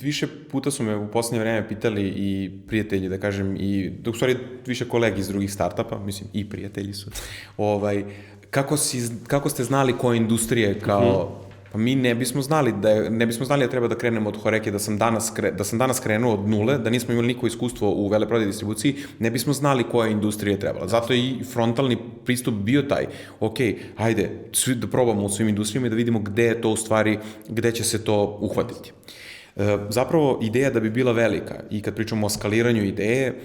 Više puta su me u poslednje vreme pitali i prijatelji, da kažem, i u stvari više kolegi iz drugih startupa, mislim, i prijatelji su, kako ste znali koje industrije kao... Pa mi ne bismo znali da treba da krenemo od horeke, da sam danas krenuo od nule, da nismo imali niko iskustvo u veleprodaji distribuciji, ne bismo znali koja industrija je trebala. Zato je i frontalni pristup bio taj, ok, ajde, da probamo u svim industrijama i da vidimo gde je to u stvari, gde će se to uhvatiti. Zapravo, ideja da bi bila velika i kad pričamo o skaliranju ideje,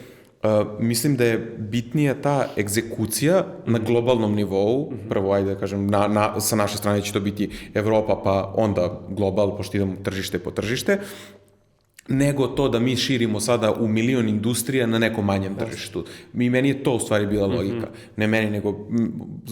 mislim da je bitnija ta egzekucija na globalnom nivou, prvo, ajde da kažem, sa naše strane će to biti Evropa, pa onda global, pošto idemo tržište po tržište, nego to da mi širimo sada u milion industrija na nekom manjem tržištu. Meni je to u stvari bila logika. Ne meni, nego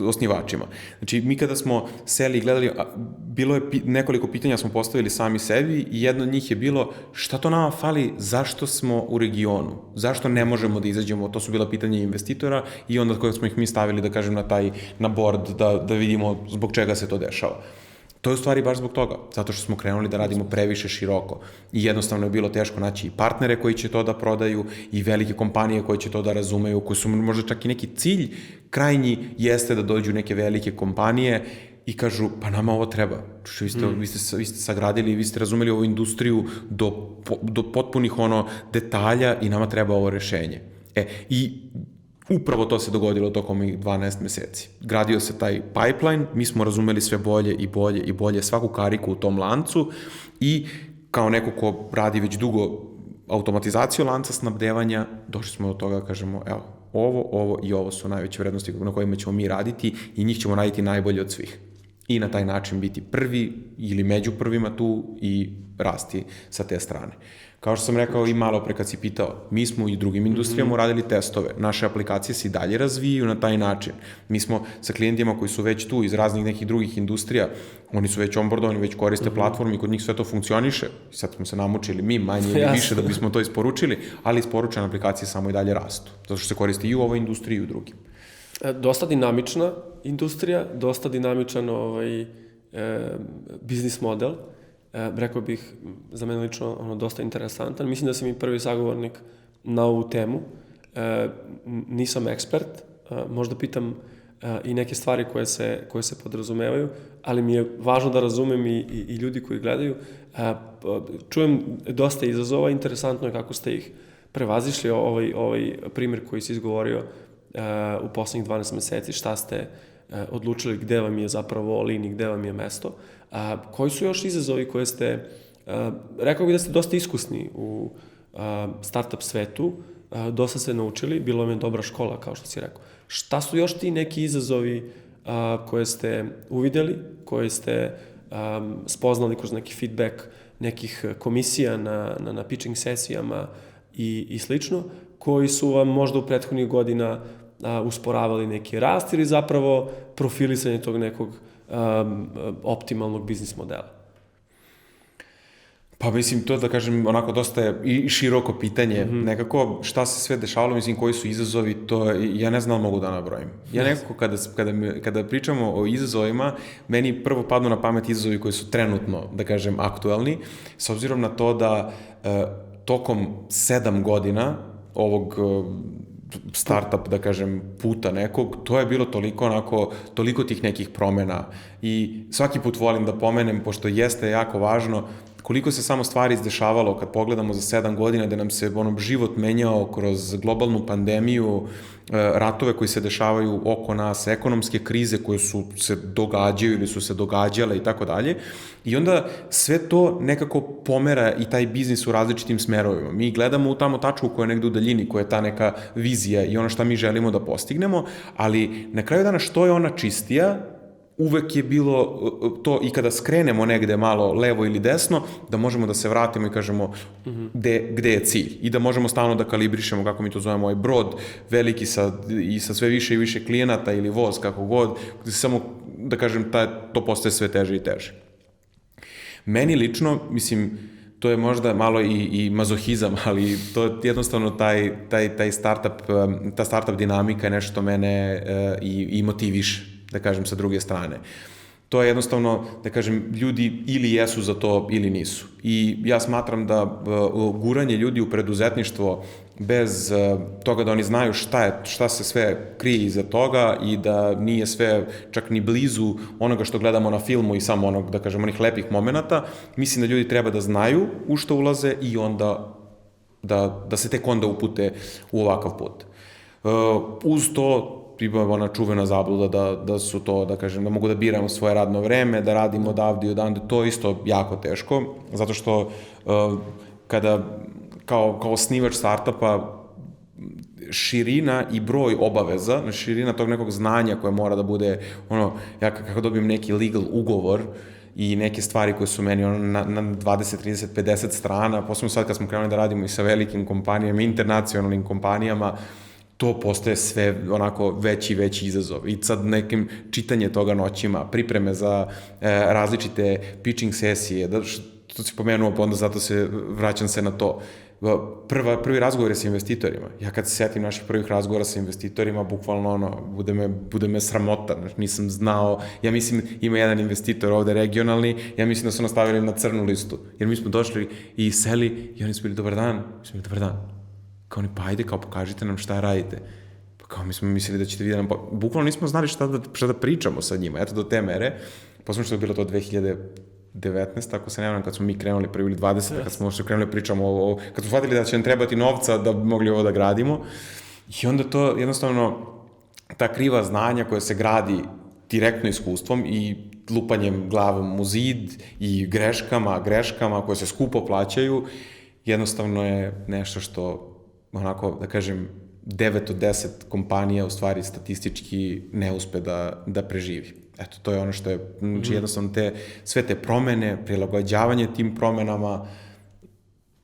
osnivačima. Znači, mi kada smo seli i gledali, bilo je nekoliko pitanja smo postavili sami sebi i jedno od njih je bilo šta to nama fali, zašto smo u regionu, zašto ne možemo da izađemo, to su bila pitanja investitora i onda koje smo ih mi stavili, da kažem, na board, da vidimo zbog čega se to dešava. To je u stvari baš zbog toga, zato što smo krenuli da radimo previše široko i jednostavno je bilo teško naći i partnere koji će to da prodaju i velike kompanije koje će to da razumeju, koji su možda čak i neki cilj krajnji jeste da dođu neke velike kompanije i kažu pa nama ovo treba. Vi ste sagradili, vi ste razumeli ovu industriju do potpunih detalja i nama treba ovo rešenje. I upravo to se dogodilo tokom 12 meseci. Gradio se taj pipeline, mi smo razumeli sve bolje i bolje i bolje svaku kariku u tom lancu i kao neko ko radi već dugo automatizaciju lanca snabdevanja, došli smo do toga, kažemo, evo, ovo i ovo su najveće vrednosti na kojima ćemo mi raditi i njih ćemo raditi najbolje od svih. I na taj način biti prvi ili među prvima tu i rasti sa te strane. Kao što sam rekao i malo pre kad si pitao, mi smo i u drugim industrijama uradili testove. Naše aplikacije se i dalje razvijaju na taj način. Mi smo sa klijentima koji su već tu iz raznih nekih drugih industrija, oni su već onboardovani, već koriste platformu i kod njih sve to funkcioniše. Sad smo se namučili mi manje ili više da bismo to isporučili, ali isporučene aplikacije samo i dalje rastu. Zato što se koriste i u ovoj industriji i u drugim. Dosta dinamična industrija, dosta dinamičan biznis model. Rekao bih, za mene lično, dosta interesantan. Mislim da sam i prvi sagovornik na ovu temu. Nisam ekspert, možda pitam i neke stvari koje se podrazumevaju, ali mi je važno da razumem i ljudi koji gledaju. Čujem dosta izazova, interesantno je kako ste ih prevazišli, ovaj primjer koji si izgovorio u poslednjih 12 meseci, šta ste odlučili gde vam je zapravo all in i gde vam je mesto. Koji su još izazovi koje ste, rekao bih da ste dosta iskusni u startup svetu, dosta ste naučili, bilo vam je dobra škola, kao što si rekao. Šta su još ti neki izazovi koje ste uvideli, koje ste spoznali kroz neki feedback nekih komisija na pitching sesijama i slično, koji su vam možda u prethodnih godina usporavali neki rast ili zapravo profilisanje tog nekog optimalnog biznis modela? Pa mislim, to da kažem, onako dosta je i široko pitanje. Nekako, šta se sve dešavalo, mislim, koji su izazovi, to ja ne znam, mogu da nabrojim. Ja nekako, kada pričamo o izazovima, meni prvo padnu na pamet izazovi koji su trenutno, da kažem, aktuelni, s obzirom na to da tokom 7 godina ovog startup, da kažem, puta nekog, to je bilo toliko tih nekih promena i svaki put volim da pomenem, pošto jeste jako važno, koliko se samo stvari izdešavalo kad pogledamo za 7 godina da nam se život menjao kroz globalnu pandemiju, ratove koji se dešavaju oko nas, ekonomske krize koje su se događaju ili su se događale i tako dalje. I onda sve to nekako pomera i taj biznis u različitim smerovima. Mi gledamo u tamo tačku koja je negde u daljini, koja je ta neka vizija i ono šta mi želimo da postignemo, ali na kraju dana što je ona čistija, uvek je bilo to i kada skrenemo negde malo levo ili desno, da možemo da se vratimo i kažemo gde je cilj i da možemo stalno da kalibrišemo, kako mi to zovemo, ovaj brod veliki i sa sve više i više klijenata ili voz, kako god, samo da kažem to postaje sve teže i teže. Meni lično, mislim, to je možda malo i mazohizam, ali to je jednostavno taj ta startup dinamika je nešto mene i motiviše, da kažem, sa druge strane. To je jednostavno, da kažem, ljudi ili jesu za to ili nisu. I ja smatram da guranje ljudi u preduzetništvo bez toga da oni znaju šta se sve krije iza toga i da nije sve čak ni blizu onoga što gledamo na filmu i samo onog, da kažem, onih lepih momenata, mislim da ljudi treba da znaju u što ulaze i onda da se tek onda upute u ovakav put. Uz to ima ona čuvena zabluda da su to, da kažem, da mogu da biramo svoje radno vreme, da radimo odavde i odande, to je isto jako teško, zato što kada kao osnivač startupa širina i broj obaveza, širina tog nekog znanja koje mora da bude, ja kako dobijem neki legal ugovor i neke stvari koje su meni na 20, 30, 50 strana, posebno sad kad smo krenuli da radimo i sa velikim kompanijama, internacionalnim kompanijama, to postaje sve onako veći izazov. I sad nekim čitanje toga noćima, pripreme za različite pitching sesije, to si pomenuo, pa onda zato vraćam se na to. Prvi razgovor je sa investitorima. Ja kad se setim naših prvih razgovora sa investitorima, bukvalno bude me sramota. Nisam znao, ja mislim ima jedan investitor ovde regionalni, ja mislim da su nas stavili na crnu listu. Jer mi smo došli i seli i oni su bili dobar dan. Mi smo bili dobar dan. Kao oni, pa ajde, kao pokažite nam šta radite. Pa kao mi smo mislili da ćete vidjeti nam, bukvalno nismo znali šta da pričamo sa njima, eto do te mere. Posledno što je bilo to 2019, ako se ne znam, kad smo mi krenuli prvi ili 20, kad smo krenuli pričamo kad smo shvatili da će nam trebati novca da bi mogli ovo da gradimo. I onda to jednostavno, ta kriva znanja koja se gradi direktno iskustvom i lupanjem glavom u zid i greškama koje se skupo plaćaju, jednostavno je nešto što onako, da kažem, 9 od 10 kompanija u stvari statistički ne uspe da preživi. Eto, to je ono što je, znači jednostavno sve te promene, prilagođavanje tim promenama,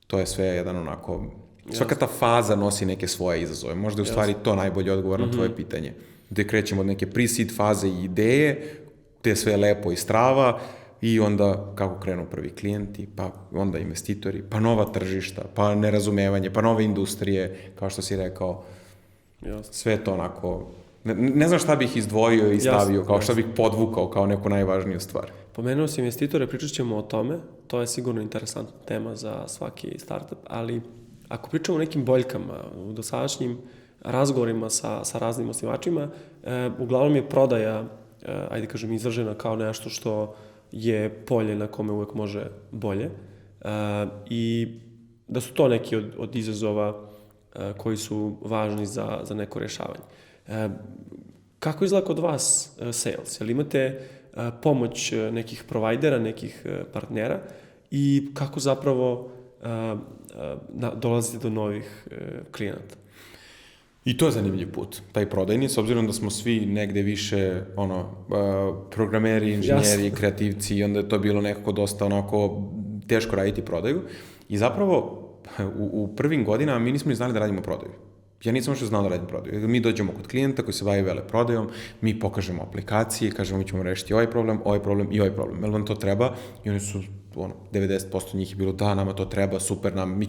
to je sve jedan onako, svaka ta faza nosi neke svoje izazove. Možda je u stvari to najbolji odgovor na tvoje pitanje. Gde krećemo od neke pre-seed faze i ideje, gde je sve lepo i strava, i onda kako krenu prvi klijenti, pa onda investitori, pa nova tržišta, pa nerazumevanje, pa nove industrije, kao što si rekao. Sve to onako, ne znam šta bih izdvojio i stavio, kao šta bih podvukao kao neku najvažniju stvar. Pomenuo si investitore, pričat ćemo o tome, to je sigurno interesantna tema za svaki startup, ali ako pričamo o nekim boljkama, u dosadašnjim razgovorima sa raznim osnivačima, uglavnom je prodaja, ajde kažem, izražena kao nešto što je polje na kome uvek može bolje i da su to neki od izazova koji su važni za neko rešavanje. Kako izgleda kod vas sales? Jel imate pomoć nekih provajdera, nekih partnera i kako zapravo dolazite do novih klijenata? I to je zanimljiv put, taj prodajni, s obzirom da smo svi negde više programeri, inženjeri, kreativci i onda je to bilo nekako dosta onako teško raditi prodaju. I zapravo u prvim godinama mi nismo ni znali da radimo prodaju. Ja nisam što znao da radim prodaju. Mi dođemo kod klijenta koji se bavi veleprodajom, mi pokažemo aplikacije, kažemo mi ćemo rešiti ovaj problem i ovaj problem. Jel vam to treba? I oni su, 90% njih je bilo da, nama to treba, super nam,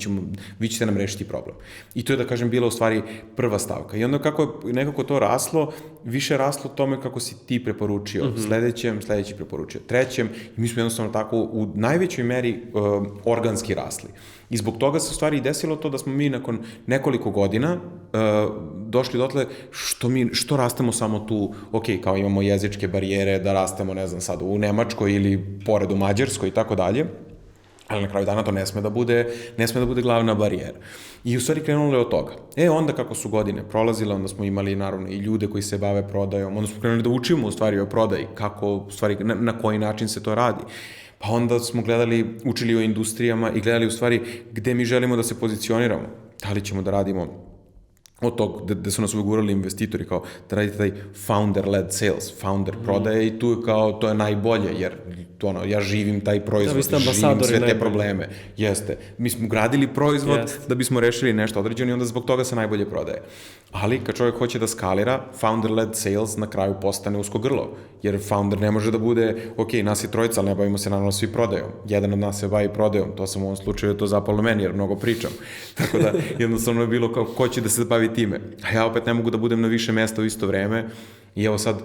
vi ćete nam rešiti problem. I to je, da kažem, bila u stvari prva stavka. I onda kako nekako to raslo, više raslo tome kako si ti preporučio sledeći preporučio trećem i mi smo jednostavno tako u najvećoj meri organski rasli. I zbog toga se u stvari i desilo to da smo mi nakon nekoliko godina došli dotle što rastemo samo tu, ok, kao imamo jezičke barijere da rastemo, ne znam, sad u Nemačkoj ili pored u Mađarskoj i tako dalje, ali na kraju dana to ne sme da bude glavna barijera. I u stvari krenulo je od toga. Onda kako su godine prolazile, onda smo imali naravno i ljude koji se bave prodajom, onda smo krenuli da učimo u stvari o prodaji, kako, u stvari, na koji način se to radi. Pa onda smo učili o industrijama i gledali u stvari gde mi želimo da se pozicioniramo. Da li ćemo da radimo od tog, gde su nas ugurali investitori, kao da radite taj founder-led sales, founder prodaje i tu je kao, to je najbolje, jer ja živim taj proizvod, živim sve te probleme. Jeste. Mi smo gradili proizvod da bismo rešili nešto određeno i onda zbog toga se najbolje prodaje. Ali kad čovjek hoće da skalira, founder-led sales na kraju postane usko grlo, jer founder ne može da bude, ok, nas je trojica, ali ne bavimo se naravno svi prodajom. Jedan od nas se bavi prodajom, to sam u ovom slučaju to zapalo meni, jer mnogo pričam. Tako da jednostavno je bilo kao ko će da se bavi time. A ja opet ne mogu da budem na više mesta u isto vreme. I evo sad,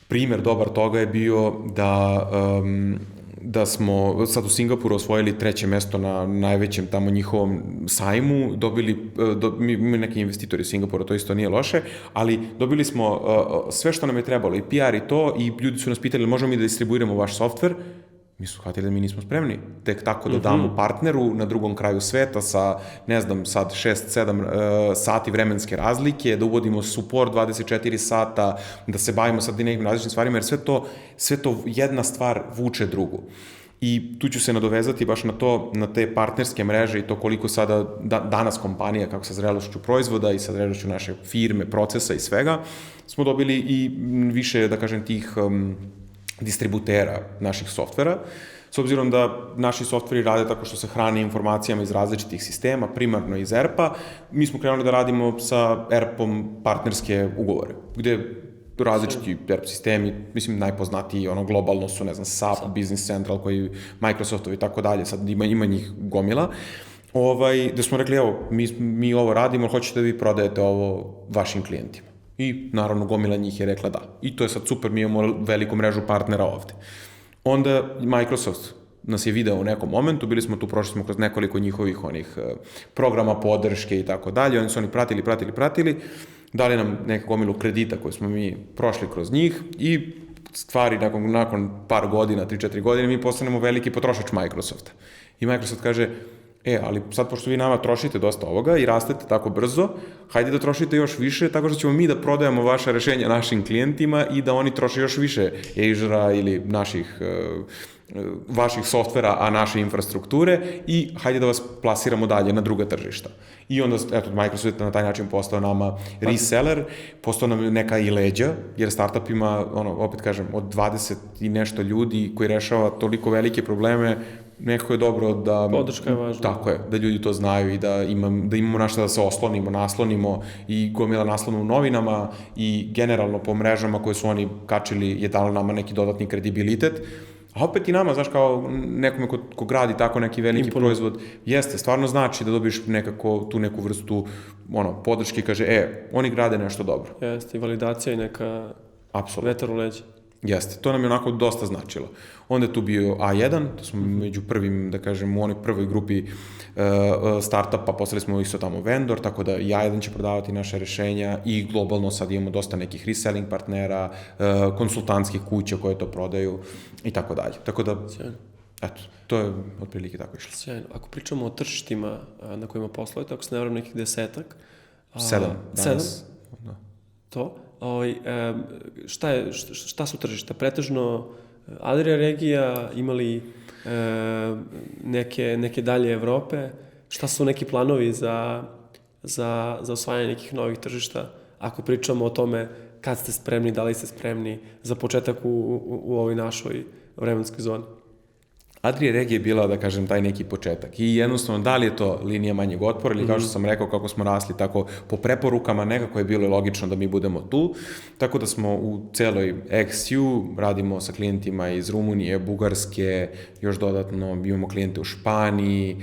primer dobar toga je bio da smo sad u Singapuru osvojili 3. mesto na najvećem tamo njihovom sajmu, mi imamo neki investitori u Singapuru, to isto nije loše, ali dobili smo sve što nam je trebalo, i PR i to, i ljudi su nas pitali možemo mi da distribuiramo vaš softver. Mi su shvatili da mi nismo spremni tek tako da damo partneru na drugom kraju sveta sa, ne znam, sad 6-7 sati vremenske razlike, da uvodimo support 24 sata, da se bavimo sad nekim različitim stvarima, jer sve to jedna stvar vuče drugu. I tu ću se nadovezati baš na to, na te partnerske mreže i to koliko sada danas kompanija, kako sa zrelošću proizvoda i sa zrelošću naše firme, procesa i svega, smo dobili i više, da kažem, tih distributera naših softvera, s obzirom da naši softveri rade tako što se hrane informacijama iz različitih sistema, primarno iz ERP-a, mi smo krenuli da radimo sa ERP-om partnerske ugovore, gde različiti ERP sistemi, mislim najpoznatiji globalno su, ne znam, SAP, Business Central, koji Microsoftovi i tako dalje, sad ima njih gomila, gde smo rekli, evo, mi ovo radimo, hoćete da vi prodajete ovo vašim klijentima. I naravno gomila njih je rekla da. I to je sad super, mi imamo veliku mrežu partnera ovde. Onda Microsoft nas je video u nekom momentu, prošli smo kroz nekoliko njihovih programa podrške i tako dalje, oni su pratili, dali nam neku gomilu kredita koje smo mi prošli kroz njih i stvari nakon par godina, 3-4 godine, mi postanemo veliki potrošač Microsofta. I Microsoft kaže, ali sad pošto vi nama trošite dosta ovoga i rastete tako brzo, hajde da trošite još više, tako što ćemo mi da prodajemo vaša rešenja našim klijentima i da oni troše još više Azure-a ili vaših softvera, a naše infrastrukture, i hajde da vas plasiramo dalje na druga tržišta. I onda, Microsoft na taj način postao nama reseller, postao nam neka i leđa, jer startup ima, opet kažem, od 20 i nešto ljudi koji rešava toliko velike probleme, nekako je dobro da... Podrška je važna. Tako je, da ljudi to znaju i da imamo na što da se naslonimo i gomila naslona u novinama i generalno po mrežama koje su oni kačili je dalo nama neki dodatni kredibilitet. A opet i nama, znaš, kao nekome ko gradi tako neki veliki proizvod, jeste, stvarno znači da dobiš nekako tu neku vrstu podrške i kaže, oni grade nešto dobro. Jeste, i validacija i neka vetar u leđa. Jeste, to nam je onako dosta značilo. Onda je tu bio A1, to smo među prvim, da kažem, u onoj prvoj grupi startupa, postali smo isto tamo vendor, tako da i A1 će prodavati naše rešenja i globalno sad imamo dosta nekih reselling partnera, konsultantskih kuća koje to prodaju i tako dalje. Tako da, eto, to je otprilike tako išlo. Sjajno. Ako pričamo o tržištima na kojima poslujete, ako se ne varam nekih 10-ak. 7 danas. 7? To. šta su tržišta? Pretežno Adria regija, imali neke dalje Evrope? Šta su neki planovi za osvajanje nekih novih tržišta? Ako pričamo o tome kad ste spremni, da li ste spremni za početak u ovoj našoj vremenskoj zoni? Adria regija je bila, da kažem, taj neki početak. I jednostavno, da li je to linija manjeg otpora ili kao što sam rekao, kako smo rasli, tako po preporukama nekako je bilo logično da mi budemo tu. Tako da smo u celoj XU, radimo sa klijentima iz Rumunije, Bugarske, još dodatno imamo klijente u Španiji,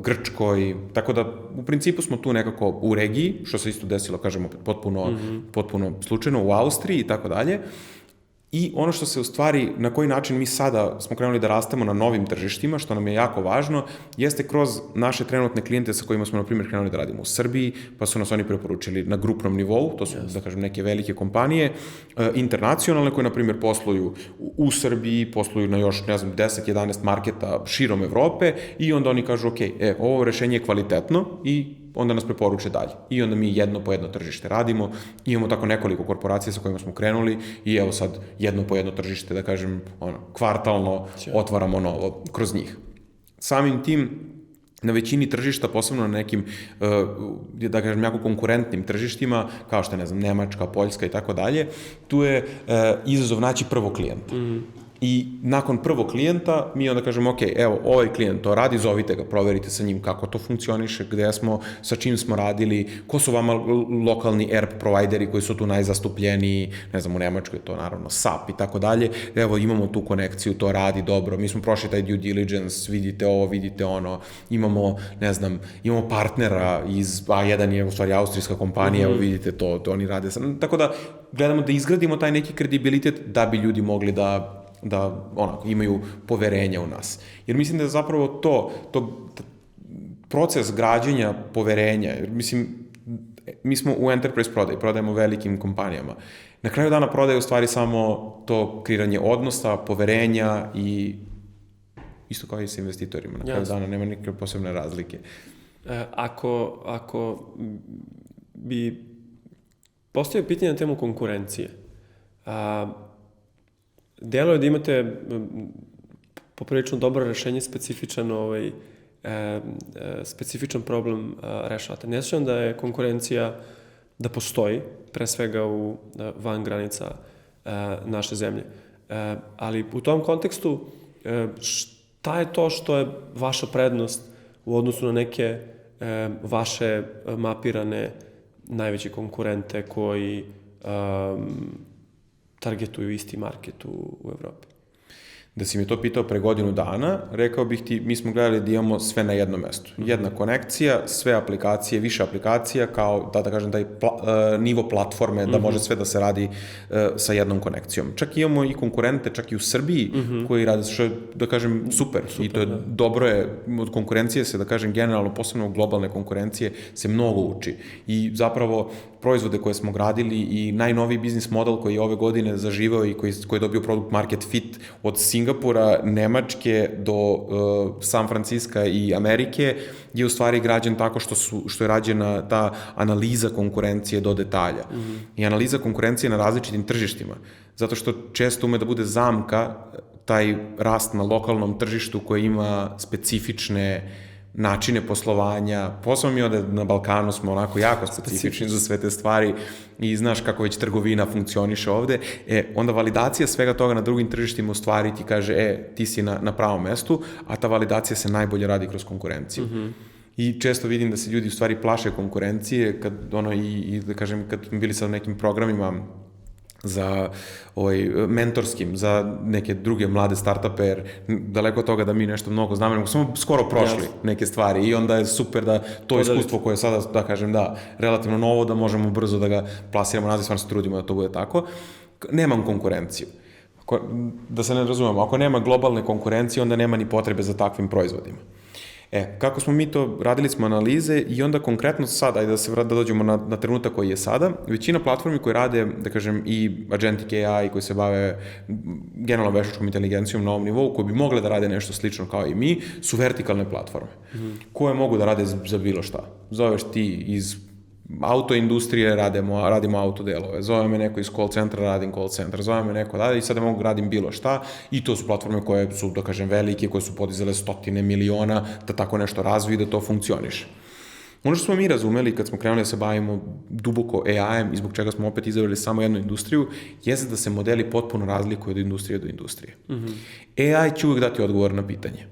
Grčkoj, tako da u principu smo tu nekako u regiji, što se isto desilo, kažemo, potpuno slučajno, u Austriji i tako dalje. I ono što se u stvari, na koji način mi sada smo krenuli da rastemo na novim tržištima, što nam je jako važno, jeste kroz naše trenutne klijente sa kojima smo, na primjer, krenuli da radimo u Srbiji, pa su nas oni preporučili na grupnom nivou, to su, da kažem, neke velike kompanije, internacionalne koje, na primjer, posluju u Srbiji, posluju na još, 10-11 marketa širom Evrope i onda oni kažu, ok, ovo rešenje je kvalitetno i onda nas preporuče dalje. I onda mi jedno po jedno tržište radimo. Imamo tako nekoliko korporacija sa kojima smo krenuli i evo sad jedno po jedno tržište, da kažem, kvartalno otvaramo novo kroz njih. Samim tim, na većini tržišta, posebno na nekim, da kažem, jako konkurentnim tržištima, kao što je, Nemačka, Poljska i tako dalje, tu je izazov naći prvog klijenta. I nakon prvog klijenta mi onda kažemo, ok, evo, ovaj klijent to radi, zovite ga, proverite sa njim kako to funkcioniše, gde smo, sa čim smo radili, ko su vama lokalni ERP provajderi koji su tu najzastupljeniji, u Nemačkoj je to naravno SAP i tako dalje, evo, imamo tu konekciju, to radi dobro, mi smo prošli taj due diligence, vidite ovo, vidite ono, imamo partnera iz, jedan je u stvari austrijska kompanija, evo vidite to oni rade, tako da gledamo da izgradimo taj neki kredibilitet da bi ljudi mogli da imaju poverenja u nas. Jer mislim da je zapravo to proces građenja poverenja, jer mi smo u enterprise prodajemo velikim kompanijama. Na kraju dana prodaje u stvari samo to kreiranje odnosa, poverenja i isto kao i sa investitorima. Na kraju dana nema nikakve posebne razlike. Ako bi postavio pitanje na temu konkurencije, delo je da imate poprilično dobro rešenje, specifičan problem rešavate. Ne sjećam da je konkurencija, da postoji, pre svega van granica naše zemlje. Ali u tom kontekstu, šta je to što je vaša prednost u odnosu na neke vaše mapirane najveće konkurente koji targetuju isti market u Evropi? Da si mi to pitao pre godinu dana, rekao bih ti, mi smo gledali da imamo sve na jednom mestu. Jedna konekcija, sve aplikacije, više aplikacija, kao, da kažem, taj nivo platforme, da može sve da se radi sa jednom konekcijom. Čak imamo i konkurente, čak i u Srbiji, koji rade, što je, da kažem, super. I to je dobro od konkurencije se, da kažem, generalno, posebno od globalne konkurencije, se mnogo uči. I zapravo, proizvode koje smo gradili i najnoviji biznis model koji je ove godine zaživao i koji je dobio product market fit od Singapura, Nemačke do San Francisca i Amerike je u stvari građen tako što je rađena ta analiza konkurencije do detalja. I analiza konkurencije na različitim tržištima. Zato što često ume da bude zamka taj rast na lokalnom tržištu koji ima specifične načine poslovanja, posebno mi ovde na Balkanu smo onako jako specifični za sve te stvari i znaš kako već trgovina funkcioniše ovde, onda validacija svega toga na drugim tržištima u stvari ti kaže, ti si na pravom mestu, a ta validacija se najbolje radi kroz konkurenciju. I često vidim da se ljudi u stvari plaše konkurencije, kad da kažem, kad smo bili sa nekim programima za mentorskim, za neke druge mlade startupe, jer daleko od toga da mi nešto mnogo znamo, nego smo skoro prošli neke stvari i onda je super da to iskustvo koje je sada, da kažem, relativno novo, da možemo brzo da ga plasiramo nazad, stvarno se trudimo da to bude tako. Nemam konkurenciju. Da se ne razumemo, ako nema globalne konkurencije, onda nema ni potrebe za takvim proizvodima. Kako smo mi to, radili smo analize i onda konkretno sada, da dođemo na trenutak koji je sada, većina platformi koje rade, da kažem, i agentic AI, koji se bave generalno veštačkom inteligencijom na ovom nivou, koji bi mogle da rade nešto slično kao i mi, su vertikalne platforme, koje mogu da rade za bilo šta. Zoveš ti iz auto industrije, radimo auto delove, zove me neko iz call centra, radim call centar, zove me neko i sad mogu radim bilo šta i to su platforme koje su, da kažem, velike, koje su podizale stotine miliona da tako nešto razviju i da to funkcioniše. Ono što smo mi razumeli kad smo krenuli da se bavimo duboko AI-em i zbog čega smo opet izabrali samo jednu industriju, jeste da se modeli potpuno razlikuju od industrije do industrije. AI će uvek dati odgovor na pitanje.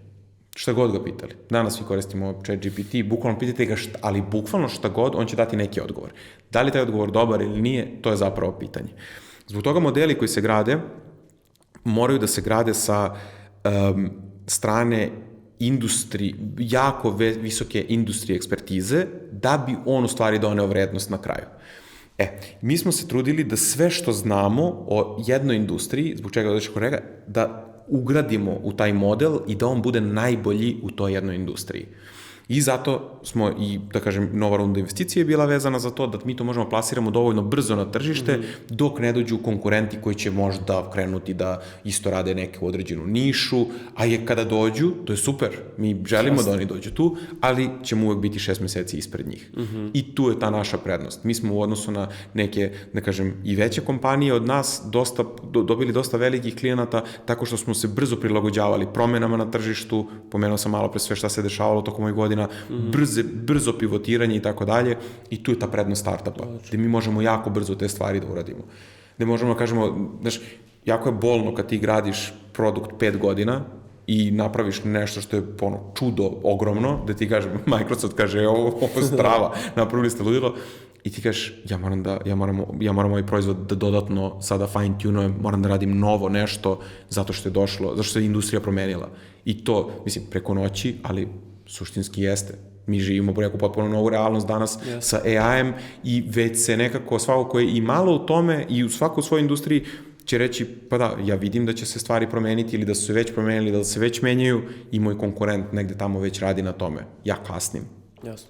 Šta god ga pitali. Danas svi koristimo ChatGPT, bukvalno pitajte ga ali bukvalno šta god, on će dati neki odgovor. Da li taj odgovor dobar ili nije, to je zapravo pitanje. Zbog toga modeli koji se grade moraju da se grade sa strane jako visoke industrije ekspertize, da bi on u stvari doneo vrednost na kraju. Mi smo se trudili da sve što znamo o jednoj industriji, zbog čega odeš kolega, da ugradimo u taj model i da on bude najbolji u toj jednoj industriji. I zato smo i, da kažem, nova runda investicije je bila vezana za to da mi to možemo plasiramo dovoljno brzo na tržište dok ne dođu konkurenti koji će možda krenuti da isto rade neku određenu nišu, a kada dođu, to je super, mi želimo da oni dođu tu, ali ćemo uvek biti 6 meseci ispred njih. I tu je ta naša prednost. Mi smo u odnosu na neke, da kažem, i veće kompanije od nas dobili dosta velikih klijenata tako što smo se brzo prilagođavali promenama na tržištu, pomenuo sam malo pre sve šta se dešavalo tokom ovih godina, brzo pivotiranje i tako dalje, i tu je ta prednost startupa, gde mi možemo jako brzo te stvari da uradimo. Gde možemo da kažemo, znaš, jako je bolno kad ti gradiš produkt 5 godina i napraviš nešto što je čudo ogromno, da ti kaže, Microsoft kaže, ovo je strava, napravili ste ludilo, i ti kažeš, ja moram ovaj proizvod da dodatno sada fine-tunujem, moram da radim novo nešto zato što je došlo, zato što je industrija promenila. I to, mislim, preko noći, ali suštinski jeste. Mi živimo po neku potpuno novu realnost danas sa AI-em i već se nekako svako ko je i malo u tome i u svakoj svojoj industriji će reći, pa da, ja vidim da će se stvari promeniti ili da su se već promenili, da se već menjaju i moj konkurent negde tamo već radi na tome. Ja kasnim. Jasno.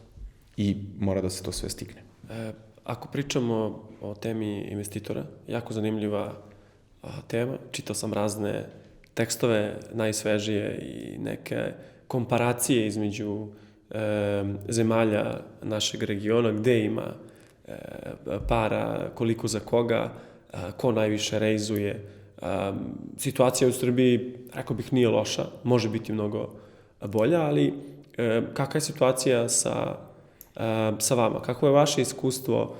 I mora da se to sve stigne. Ako pričamo o temi investitora, jako zanimljiva tema, čitao sam razne tekstove, najsvežije i neke komparacije između zemalja našeg regiona, gde ima para, koliko za koga, ko najviše rejzuje. Situacija u Srbiji, rekao bih, nije loša, može biti mnogo bolja, ali kakva je situacija sa vama? Kako je vaše iskustvo?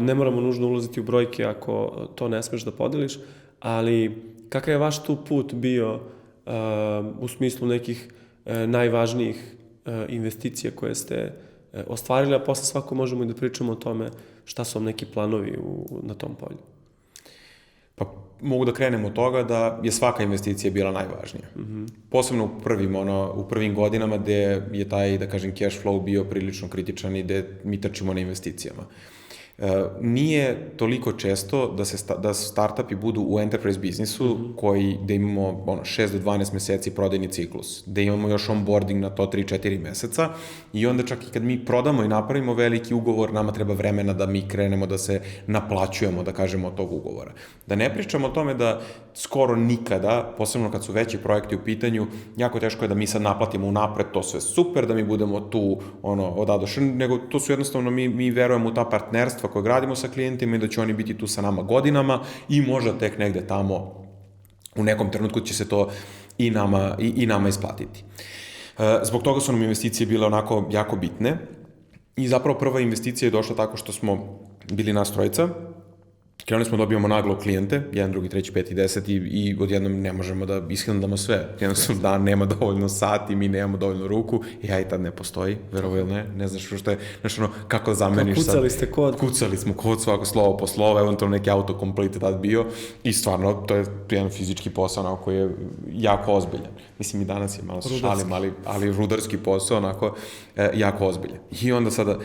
Ne moramo nužno ulaziti u brojke ako to ne smeš da podeliš, ali kakav je vaš tu put bio u smislu nekih najvažnijih investicija koje ste ostvarili, a posle svako možemo i da pričamo o tome šta su vam neki planovi na tom polju? Pa mogu da krenem od toga da je svaka investicija bila najvažnija. Posebno u prvim godinama gde je taj, da kažem, cash flow bio prilično kritičan i gde mi trčimo na investicijama. Nije toliko često da startupi budu u enterprise biznisu gde imamo 6 do 12 meseci prodajni ciklus, gde imamo još onboarding na to 3-4 meseca i onda čak i kad mi prodamo i napravimo veliki ugovor, nama treba vremena da mi krenemo da se naplaćujemo, da kažemo, od tog ugovora. Da ne pričamo o tome da skoro nikada, posebno kad su veći projekti u pitanju, jako teško je da mi sad naplatimo unapred to sve super, da mi budemo tu od A do Š, nego to su jednostavno, mi verujemo u ta partnerstva koje gradimo sa klijentima i da će oni biti tu sa nama godinama i možda tek negde tamo u nekom trenutku će se to i nama isplatiti. Zbog toga su nam investicije bile onako jako bitne i zapravo prva investicija je došla tako što smo bili nas trojica. Krenuli smo dobijamo naglo klijente, 1, 2, 3, 5 i 10 i odjednom ne možemo da ishendamo sve. Jednostavno dan nema dovoljno sati, mi nemamo dovoljno ruku i aj tad ne postoji, verovo ili ne, ne znaš što je, znaš kako zameniš sad. Kucali ste kod? Kucali smo kod, svako slovo po slovo, eventualno neki autocomplete tad bio i stvarno to je jedan fizički posao koji je jako ozbiljan. Mislim i danas je malo sa šalim, ali rudarski posao onako jako ozbiljan. I onda sada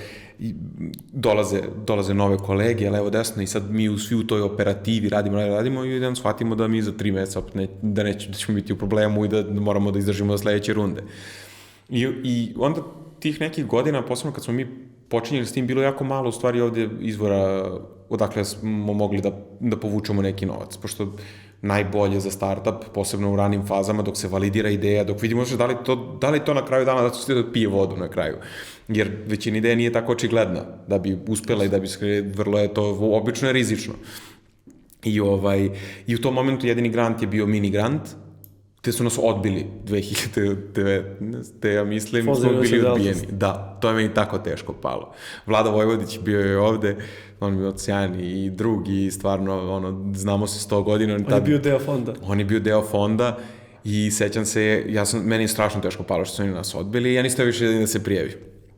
dolaze nove kolege, levo desno i sad mi svi u toj operativi radimo i jedan shvatimo da mi za 3 meseca da ćemo biti u problemu i da moramo da izdržimo do sledeće runde. I onda tih nekih godina, posebno kad smo mi počinjeli s tim, bilo jako malo u stvari ovde izvora odakle smo mogli da povučemo neki novac, pošto najbolje za startup, posebno u ranim fazama, dok se validira ideja, dok vidimo da li to na kraju dana, da će da pije vodu na kraju. Jer većina ideja nije tako očigledna da bi uspela i da bi vrlo je to obično je rizično. I u tom momentu jedini grant je bio mini grant, te su nas odbili 2019. Ja mislim, smo bili odbijeni. Da, to je meni tako teško palo. Vlada Vojvodić bio je ovde, on je bio sjajan i drug i stvarno, znamo se 100 godina. On je bio deo fonda. On je bio deo fonda i sećam se, meni je strašno teško palo što su oni nas odbili i ja nisam više da se prijavi.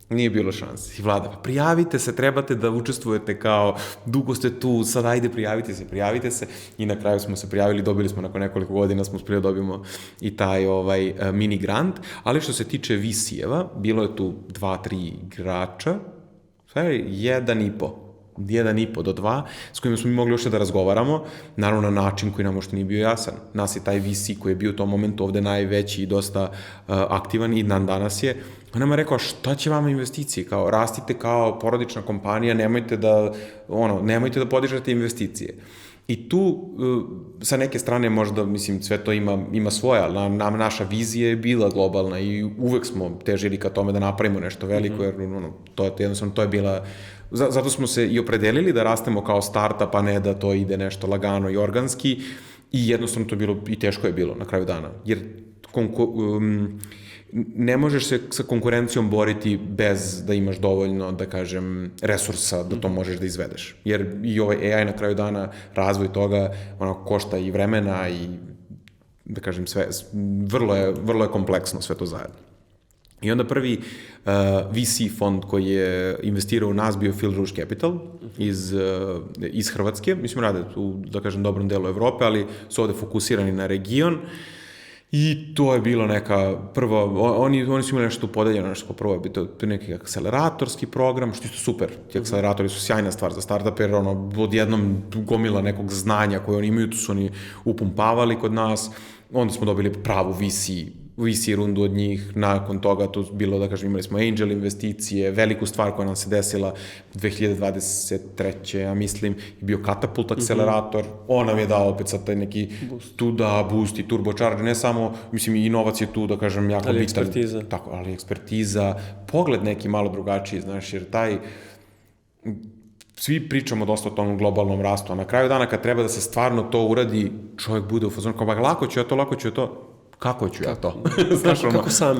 Nije bilo šanse. I Vlada, pa prijavite se, trebate da učestvujete kao, dugo ste tu, sad ajde prijavite se. I na kraju smo se prijavili, dobili smo nakon nekoliko godina, smo uspeli da dobijemo i taj mini grant. Ali što se tiče VC-eva, bilo je tu 2-3 igrača, jedan i po do 2, s kojima smo mi mogli još da razgovaramo, naravno na način koji nam možda nije bio jasan. Nas je taj VC koji je bio u tom momentu ovde najveći i dosta aktivan i danas je. On nam je rekao, šta će vama investicije? Kao, rastite kao porodična kompanija, nemojte da podižete investicije. I tu, sa neke strane možda, mislim, sve to ima svoje, ali naša vizija je bila globalna i uvek smo težili ka tome da napravimo nešto veliko, jer to je bila. Zato smo se i opredelili da rastemo kao startup, a ne da to ide nešto lagano i organski i jednostavno to je bilo i teško je bilo na kraju dana, jer ne možeš se sa konkurencijom boriti bez da imaš dovoljno, da kažem, resursa da to možeš da izvedeš. Jer i ovaj AI na kraju dana, razvoj toga, košta i vremena i, da kažem, sve, vrlo je kompleksno sve to zajedno. I onda prvi VC fond koji je investirao u nas bio Phil Rouge Capital iz Hrvatske. Mislim, rade u, da kažem, dobrom delu Evrope, ali su ovde fokusirani na region. I to je bilo neka prva, oni su imali nešto podeljeno, nešto prvo, to je neki akceleratorski program, što isto super. Ti akceleratori su sjajna stvar za startup, jer odjednom gomila nekog znanja koje oni imaju, tu su oni upumpavali kod nas, onda smo dobili pravu VC rundu od njih, nakon toga to bilo, da kažem, imali smo angel investicije, veliku stvar koja nam se desila 2023. ja mislim, je bio Katapult akcelerator, on nam je dao opet sad taj neki boost i turbocharge, ne samo, mislim, i novac je tu, da kažem, jako bitan. Ekspertiza. Tako, ali ekspertiza, pogled neki malo drugačiji, znaš, jer svi pričamo dosta o tom globalnom rastu, a na kraju dana kad treba da se stvarno to uradi, čovjek bude u fazonu, kao, lako ću ja to, kako ću ja to? Znaš,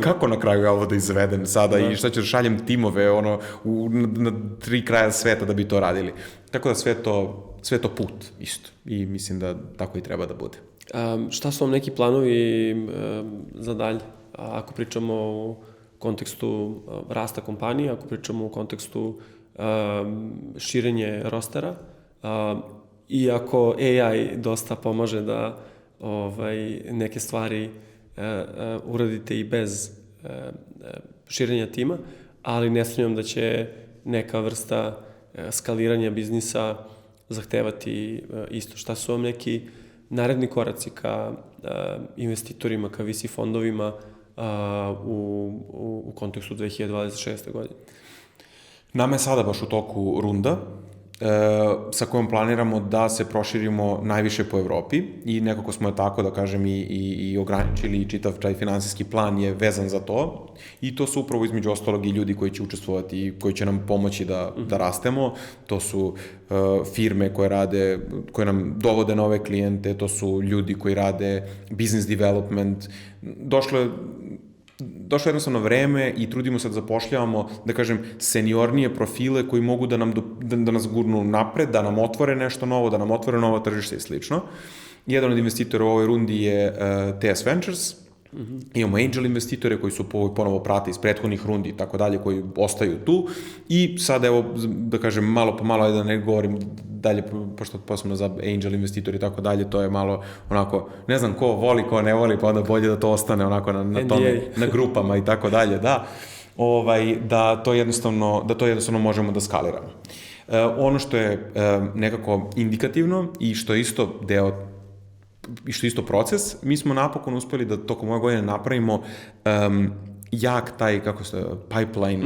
kako na kraju ja ovo da izvedem sada i šta ću da šaljem timove na 3 kraja sveta da bi to radili. Tako da sve to put isto i mislim da tako i treba da bude. Šta su vam neki planovi za dalje? Ako pričamo u kontekstu rasta kompanije, ako pričamo u kontekstu širenje rostera, iako AI dosta pomaže da neke stvari uradite i bez širenja tima, ali ne sumnjam da će neka vrsta skaliranja biznisa zahtevati isto. Šta su vam neki naredni koraci ka investitorima, ka VC fondovima u kontekstu 2026. godine? Nama je sada baš u toku runda sa kojom planiramo da se proširimo najviše po Evropi i nekako smo je tako, da kažem, i ograničili i čitav taj finansijski plan je vezan za to i to su upravo između ostalog i ljudi koji će učestvovati i koji će nam pomoći da rastemo. To su firme koje nam dovode nove klijente, to su ljudi koji rade business development. Došlo je jednostavno vreme i trudimo se da zapošljavamo, da kažem, seniornije profile koji mogu da nas gurnu napred, da nam otvore nešto novo, da nam otvore novo tržište i slično. Jedan od investitora u ovoj rundi je TS Ventures. Imamo angel investitore koji su ponovo prate iz prethodnih rundi i tako dalje, koji ostaju tu. I sad, evo, da kažem, malo po malo, da ne govorim dalje, pošto posebno za angel investitori i tako dalje, to je malo onako, ne znam ko voli, ko ne voli, pa onda bolje da to ostane onako na tome, na grupama i tako dalje, da. Da to jednostavno možemo da skaliramo. Ono što je nekako indikativno i što je isto deo i što je isto proces, mi smo napokon uspeli da tokom ove godine napravimo jak taj, pipeline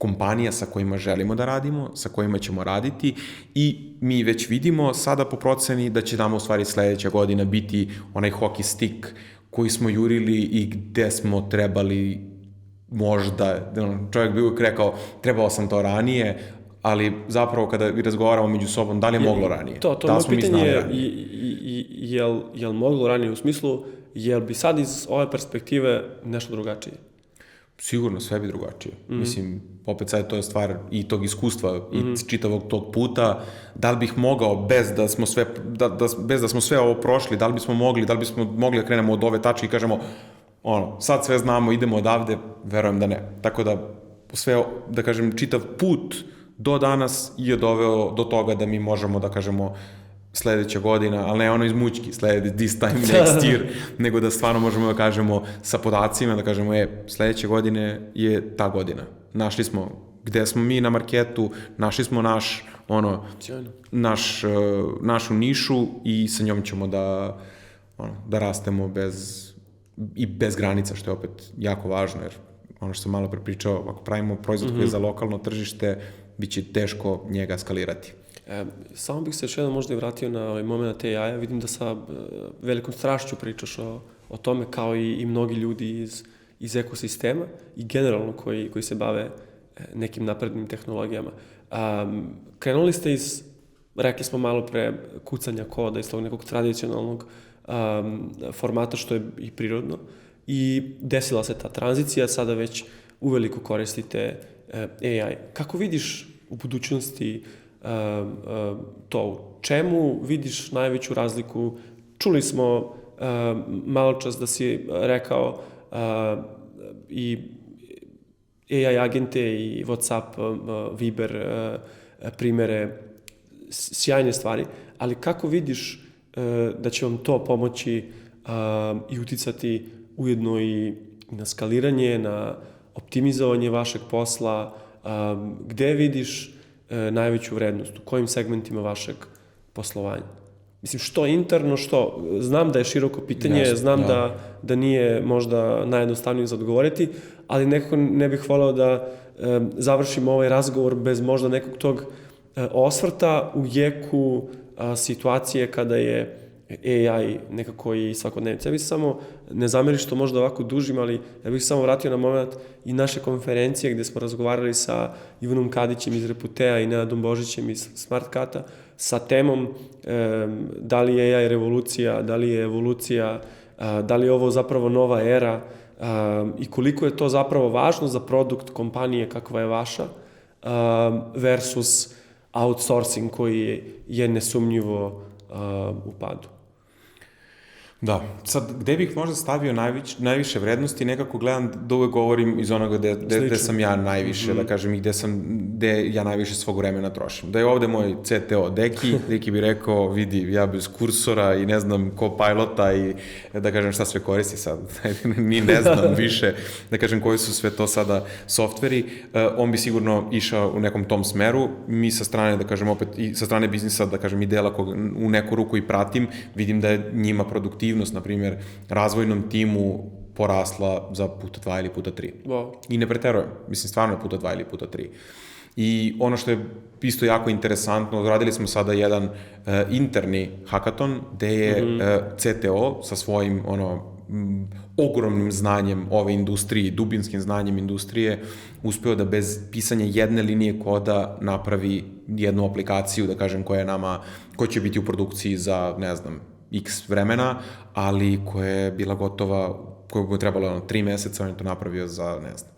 kompanija sa kojima želimo da radimo, sa kojima ćemo raditi i mi već vidimo sada po proceni da će nama u stvari sledeća godina biti onaj hockey stick koji smo jurili i gde smo trebali možda, čovjek bi uvijek rekao trebao sam to ranije, ali zapravo kada razgovaramo među sobom, da li je moglo ranije? To da je pitanje je li moglo ranije u smislu, jel bi sad iz ove perspektive nešto drugačije? Sigurno, sve bi drugačije. Mislim, opet sad to je stvar i tog iskustva i čitavog tog puta. Da li bih mogao bez da smo sve ovo prošli, da li bismo mogli da krenemo od ove tačke i kažemo sad sve znamo, idemo odavde, verujem da ne. Tako da sve, da kažem, čitav put do danas je doveo do toga da mi možemo da kažemo sledeća godina, ali ne ono iz mućki, this time next year, nego da stvarno možemo da kažemo sa podacima, da kažemo, sledeće godine je ta godina. Našli smo gde smo mi na marketu, našli smo našu nišu i sa njom ćemo da rastemo bez granica, što je opet jako važno, jer ono što sam malo prepričao, ako pravimo proizvod koji je za lokalno tržište, bit će teško njega skalirati. Samo bih se još jednom možda i vratio na ovaj moment AI-a. Vidim da sa velikom strašću pričaš o tome, kao i mnogi ljudi iz ekosistema i generalno koji se bave nekim naprednim tehnologijama. Krenuli ste rekli smo malo pre, kucanja koda iz tog nekog tradicionalnog formata, što je i prirodno, i desila se ta tranzicija, sada već uveliko koristite AI. Kako vidiš u budućnosti to? U čemu vidiš najveću razliku? Čuli smo malo čas da si rekao i AI agente i WhatsApp, Viber, primere, sjajne stvari, ali kako vidiš da će vam to pomoći i uticati ujedno i na skaliranje, na optimizovanje vašeg posla? Gde vidiš najveću vrednost, u kojim segmentima vašeg poslovanja? Mislim, što interno, što... Znam da je široko pitanje, znam da nije možda najjednostavnije za odgovoriti, ali nekako ne bih voleo da završimo ovaj razgovor bez možda nekog tog osvrta u jeku situacije kada je AI nekako i svakodnevnica. Ja bih samo, ne zameriš što možda ovako dužim, ali ja bih samo vratio na moment i naše konferencije gde smo razgovarali sa Ivanom Kadićem iz Reputea i Nenadom Božićem iz SmartCata sa temom da li je AI revolucija, da li je evolucija, da li je ovo zapravo nova era i koliko je to zapravo važno za produkt kompanije kakva je vaša versus outsourcing koji je nesumnjivo u padu. Da, sad gde bih možda stavio najviše vrednosti, nekako gledam da uvek govorim iz onoga gde sam ja najviše, da kažem, i gde ja najviše svog vremena trošim. Da je ovde moj CTO Deki bi rekao, vidi, ja bez kursora i ne znam ko pilota i da kažem šta sve koristi sad, ni ne znam više, da kažem koji su sve to sada softveri, on bi sigurno išao u nekom tom smeru. Mi sa strane, da kažem opet, i sa strane biznisa, da kažem i dela kog u neku ruku i pratim, vidim da je njima produktivnost, na primjer, razvojnom timu porasla za puta 2 ili puta 3. Wow. I ne preterujem. Mislim, stvarno je puta 2 ili puta 3. I ono što je isto jako interesantno, odradili smo sada jedan interni hakaton gde je CTO sa svojim ogromnim znanjem ove industrije, dubinskim znanjem industrije, uspeo da bez pisanja jedne linije koda napravi jednu aplikaciju, da kažem, koja će biti u produkciji za, ne znam, x vremena, ali koja je bila gotova, koja je trebalo 3 meseca, on je to napravio za, ne znam,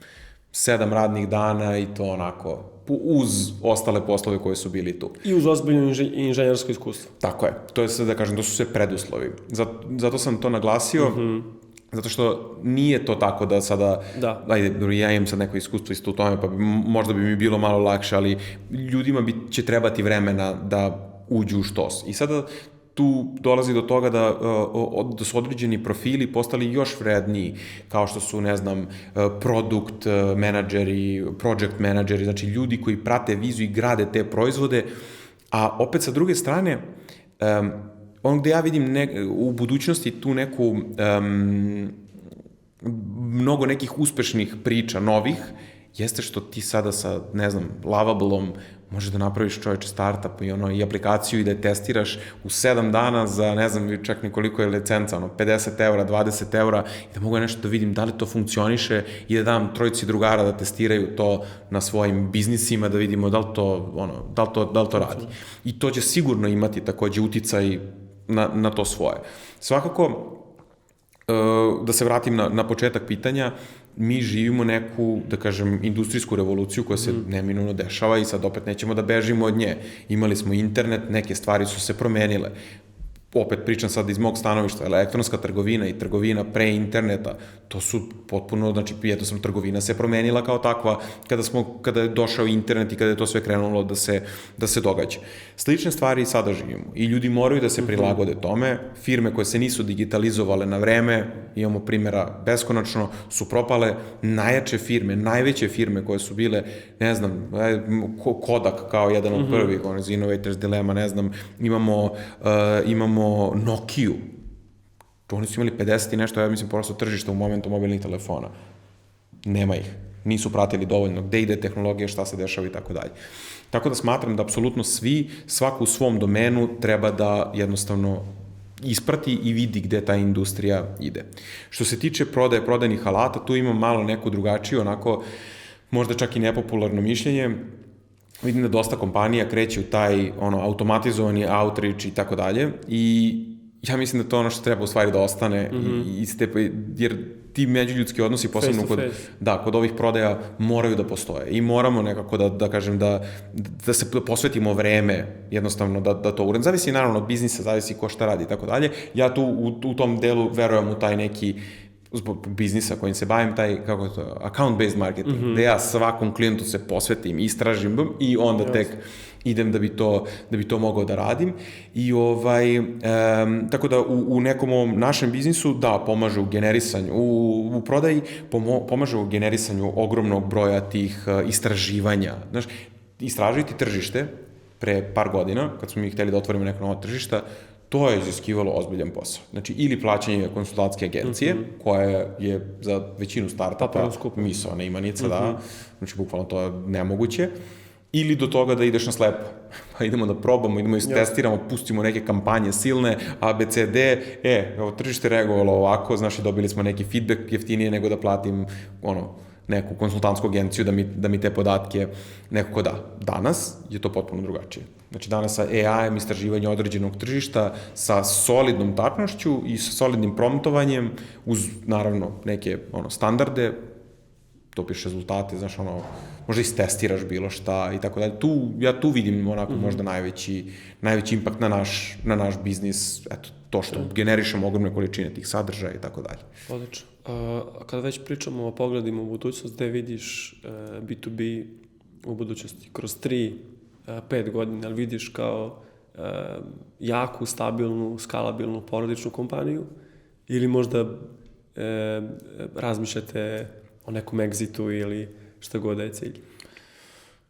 7 radnih dana i to onako, uz ostale poslove koje su bili tu. I uz ozbiljno inženjersko iskustvo. Tako je. To je sve, da kažem, to su sve preduslovi. Zato sam to naglasio, zato što nije to tako da sada, ajde, ja imam sad neko iskustvo isto u tome, pa možda bi mi bilo malo lakše, ali ljudima će trebati vremena da uđu u štos. I sada tu dolazi do toga da su određeni profili postali još vredniji, kao što su, ne znam, produkt menadžeri, project menadžeri, znači ljudi koji prate viziju i grade te proizvode, a opet sa druge strane, ono gde ja vidim u budućnosti tu neku mnogo nekih uspešnih priča, novih, jeste što ti sada sa, ne znam, Lavablom možeš da napraviš čoveče startup i aplikaciju i da je testiraš u 7 dana za, ne znam, čak nikoliko je licenca, 50 eura, 20 eura i da mogu nešto da vidim da li to funkcioniše i da dam trojici drugara da testiraju to na svojim biznisima, da vidimo da li to radi. I to će sigurno imati takođe uticaj na to svoje. Svakako, da se vratim na početak pitanja, mi živimo neku, da kažem, industrijsku revoluciju koja se neminovno dešava i sad opet nećemo da bežimo od nje. Imali smo internet, neke stvari su se promenile. Opet pričam sad iz mog stanovišta, elektronska trgovina i trgovina pre interneta, to su potpuno, znači, jednostavno trgovina se promenila kao takva kada je došao internet i kada je to sve krenulo da se događa. Slične stvari i sada živimo i ljudi moraju da se prilagode tome, firme koje se nisu digitalizovale na vreme, imamo primjera beskonačno, su propale, najjače firme, najveće firme koje su bile, ne znam, Kodak kao jedan od prvih, Innovators Dilemma, ne znam, imamo Nokiju. Oni su imali 50 i nešto, ja mislim, prosto tržišta u momentu mobilnih telefona. Nema ih. Nisu pratili dovoljno gde ide tehnologija, šta se dešava i tako dalje. Tako da smatram da apsolutno svako u svom domenu treba da jednostavno isprati i vidi gde ta industrija ide. Što se tiče prodajnih alata, tu imam malo neku drugačiju, onako, možda čak i nepopularno mišljenje. Vidim da dosta kompanija kreće u taj automatizovani outreach i tako dalje i ja mislim da to ono što treba u stvari da ostane jer ti međuljudski odnosi posebno kod ovih prodaja moraju da postoje i moramo nekako da kažem da se posvetimo vreme jednostavno da to uradimo. Zavisi naravno od biznisa, zavisi ko šta radi i tako dalje. Ja tu u tom delu verujem u taj neki zbog biznisa kojim se bavim, taj, kako je to, account-based marketing, gde ja svakom klijentu se posvetim, istražim i onda tek idem da bi to mogao da radim. I tako da u nekom ovom našem biznisu, da, pomaže u generisanju, u prodaji pomaže u generisanju ogromnog broja tih istraživanja. Znaš, istražiti tržište pre par godina, kad smo mi hteli da otvorimo neka nova tržišta, to je iziskivalo ozbiljan posao. Znači, ili plaćanje konsultantske agencije, koja je za većinu startupa misaona imanica, da, znači, bukvalno to je nemoguće, ili do toga da ideš na slepo. Pa idemo da probamo, idemo da testiramo, pustimo neke kampanje silne, A, B, C, D, tržište reagovalo ovako, znaš, dobili smo neki feedback jeftinije nego da platim, neku konsultantsku agenciju da mi te podatke nekako da. Danas je to potpuno drugačije. Znači, danas sa AI-em istraživanje određenog tržišta, sa solidnom tačnošću i sa solidnim promptovanjem, uz, naravno, neke standarde, topiš rezultate, znaš, možda istestiraš bilo šta i tako dalje. Ja tu vidim onako možda najveći impakt na naš biznis, eto, to što generišemo ogromne količine tih sadržaja i tako dalje. Odlično. Kada već pričamo o pogledima u budućnost, gde vidiš B2B u budućnosti kroz 3-5 godina, ali vidiš kao jaku, stabilnu, skalabilnu porodičnu kompaniju ili možda razmišljate o nekom egzitu ili šta god da je cilj?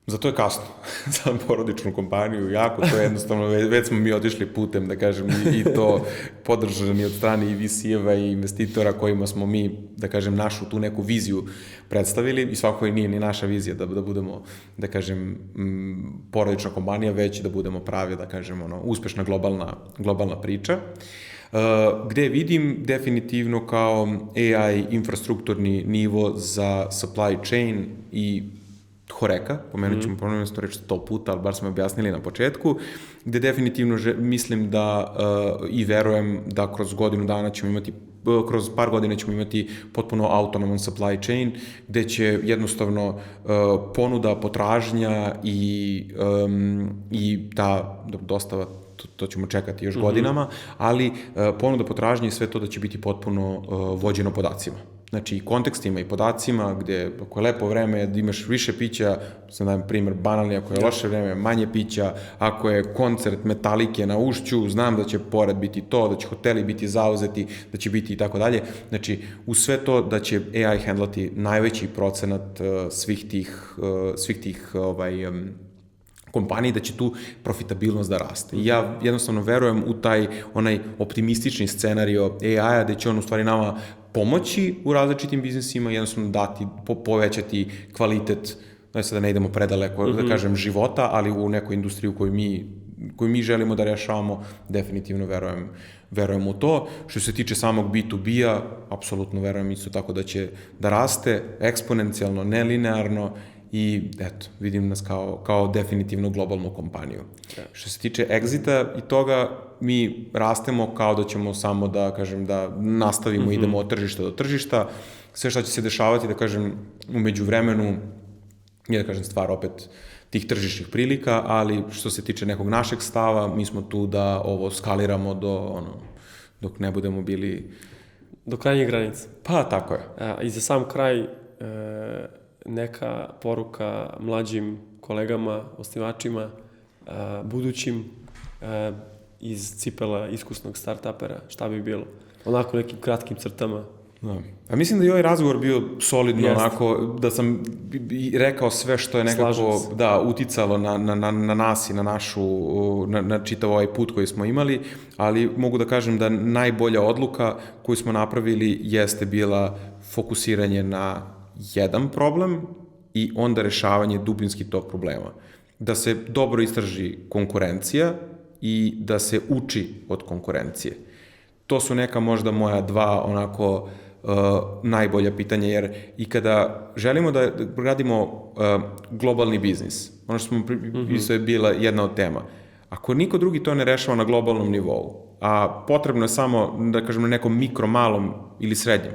Za to je kasno, za porodičnu kompaniju, jako, to je jednostavno, već smo mi otišli putem, da kažem, i to podržani od strane i VC-eva i investitora kojima smo mi, da kažem, našu tu neku viziju predstavili i svakako nije ni naša vizija da budemo, da kažem, porodična kompanija, već da budemo pravi, da kažem, uspešna globalna priča. Gde vidim definitivno kao AI infrastrukturni nivo za supply chain i Horeka, pomenut ćemo ponovno to reći 100 puta, ali bar smo objasnili na početku, gde definitivno mislim da i verujem da kroz par godina ćemo imati potpuno autonoman supply chain, gde će jednostavno ponuda, potražnja i ta dostava, to ćemo čekati još godinama, ali ponuda, potražnja i sve to da će biti potpuno vođeno podacima. Znači, i kontekstima i podacima, gde ako je lepo vreme, da imaš više pića, sam dajem primer banalni, ako je loše vreme, manje pića, ako je koncert Metalike na Ušću, znam da će pored biti to, da će hoteli biti zauzeti, da će biti i tako dalje. Znači, uz sve to da će AI handlati najveći procenat svih tih kompaniji, da će tu profitabilnost da raste. I ja jednostavno verujem u onaj optimistični scenario AI-a, gde će on u stvari nama pomoći u različitim biznisima, jednostavno dati, povećati kvalitet, da ne idemo predaleko, da kažem, života, ali u nekoj industriji koju mi želimo da rešavamo, definitivno verujem u to. Što se tiče samog B2B-a, apsolutno verujem isto tako da će da raste eksponencijalno, nelinearno i eto, vidim nas kao definitivno globalnu kompaniju. Što se tiče exita i toga, mi rastemo kao da ćemo samo da, kažem, da nastavimo, idemo od tržišta do tržišta. Sve što će se dešavati, da kažem, u međuvremenu je, da kažem, stvar opet tih tržišnih prilika, ali što se tiče nekog našeg stava, mi smo tu da ovo skaliramo dok ne budemo bili... Do krajnjih granica. Pa, tako je. I za sam kraj, neka poruka mlađim kolegama, osnivačima, budućim, iz cipela iskusnog start-upera, šta bi bilo? Onako nekim kratkim crtama. Da. A mislim da je ovaj razgovor bio solidno, onako, da sam rekao sve što je nekako uticalo na nas i na našu, na čitav ovaj put koji smo imali, ali mogu da kažem da najbolja odluka koju smo napravili jeste bila fokusiranje na jedan problem i onda rešavanje dubinski tog problema. Da se dobro istraži konkurencija i da se uči od konkurencije. To su neka možda moja dva onako najbolja pitanja, jer i kada želimo da radimo globalni biznis, ono što smo isto je bila jedna od tema, ako niko drugi to ne rešava na globalnom nivou, a potrebno je samo, da kažem, na nekom mikro, malom ili srednjem,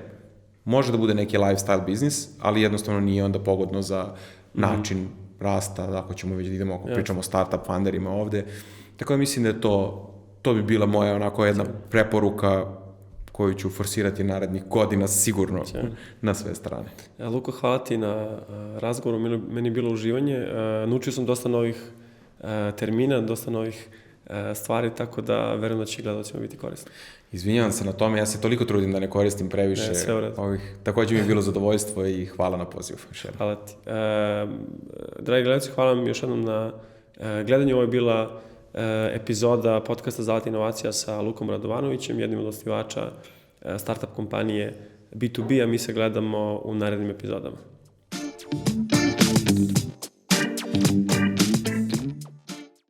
može da bude neki lifestyle biznis, ali jednostavno nije onda pogodno za način rasta, ako ćemo već da idemo, ako pričamo o startup funderima ovde. Tako da mislim da je to bi bila moja onako jedna preporuka koju ću forsirati narednih godina sigurno na sve strane. Luka, hvala ti na razgovoru, meni je bilo uživanje. Naučio sam dosta novih termina, dosta novih stvari, tako da verujem da će gledalcima biti korisno. Izvinjavam se na tome, ja se toliko trudim da ne koristim previše ovih. Takođe mi je bilo zadovoljstvo i hvala na pozivu. Hvala ti. Dragi gledalci, hvala vam još jednom na gledanju. Ovo je bila epizoda podcasta Zalata inovacija sa Lukom Radovanovićem, jednim od osnivača startup kompanije B2B, a mi se gledamo u narednim epizodama.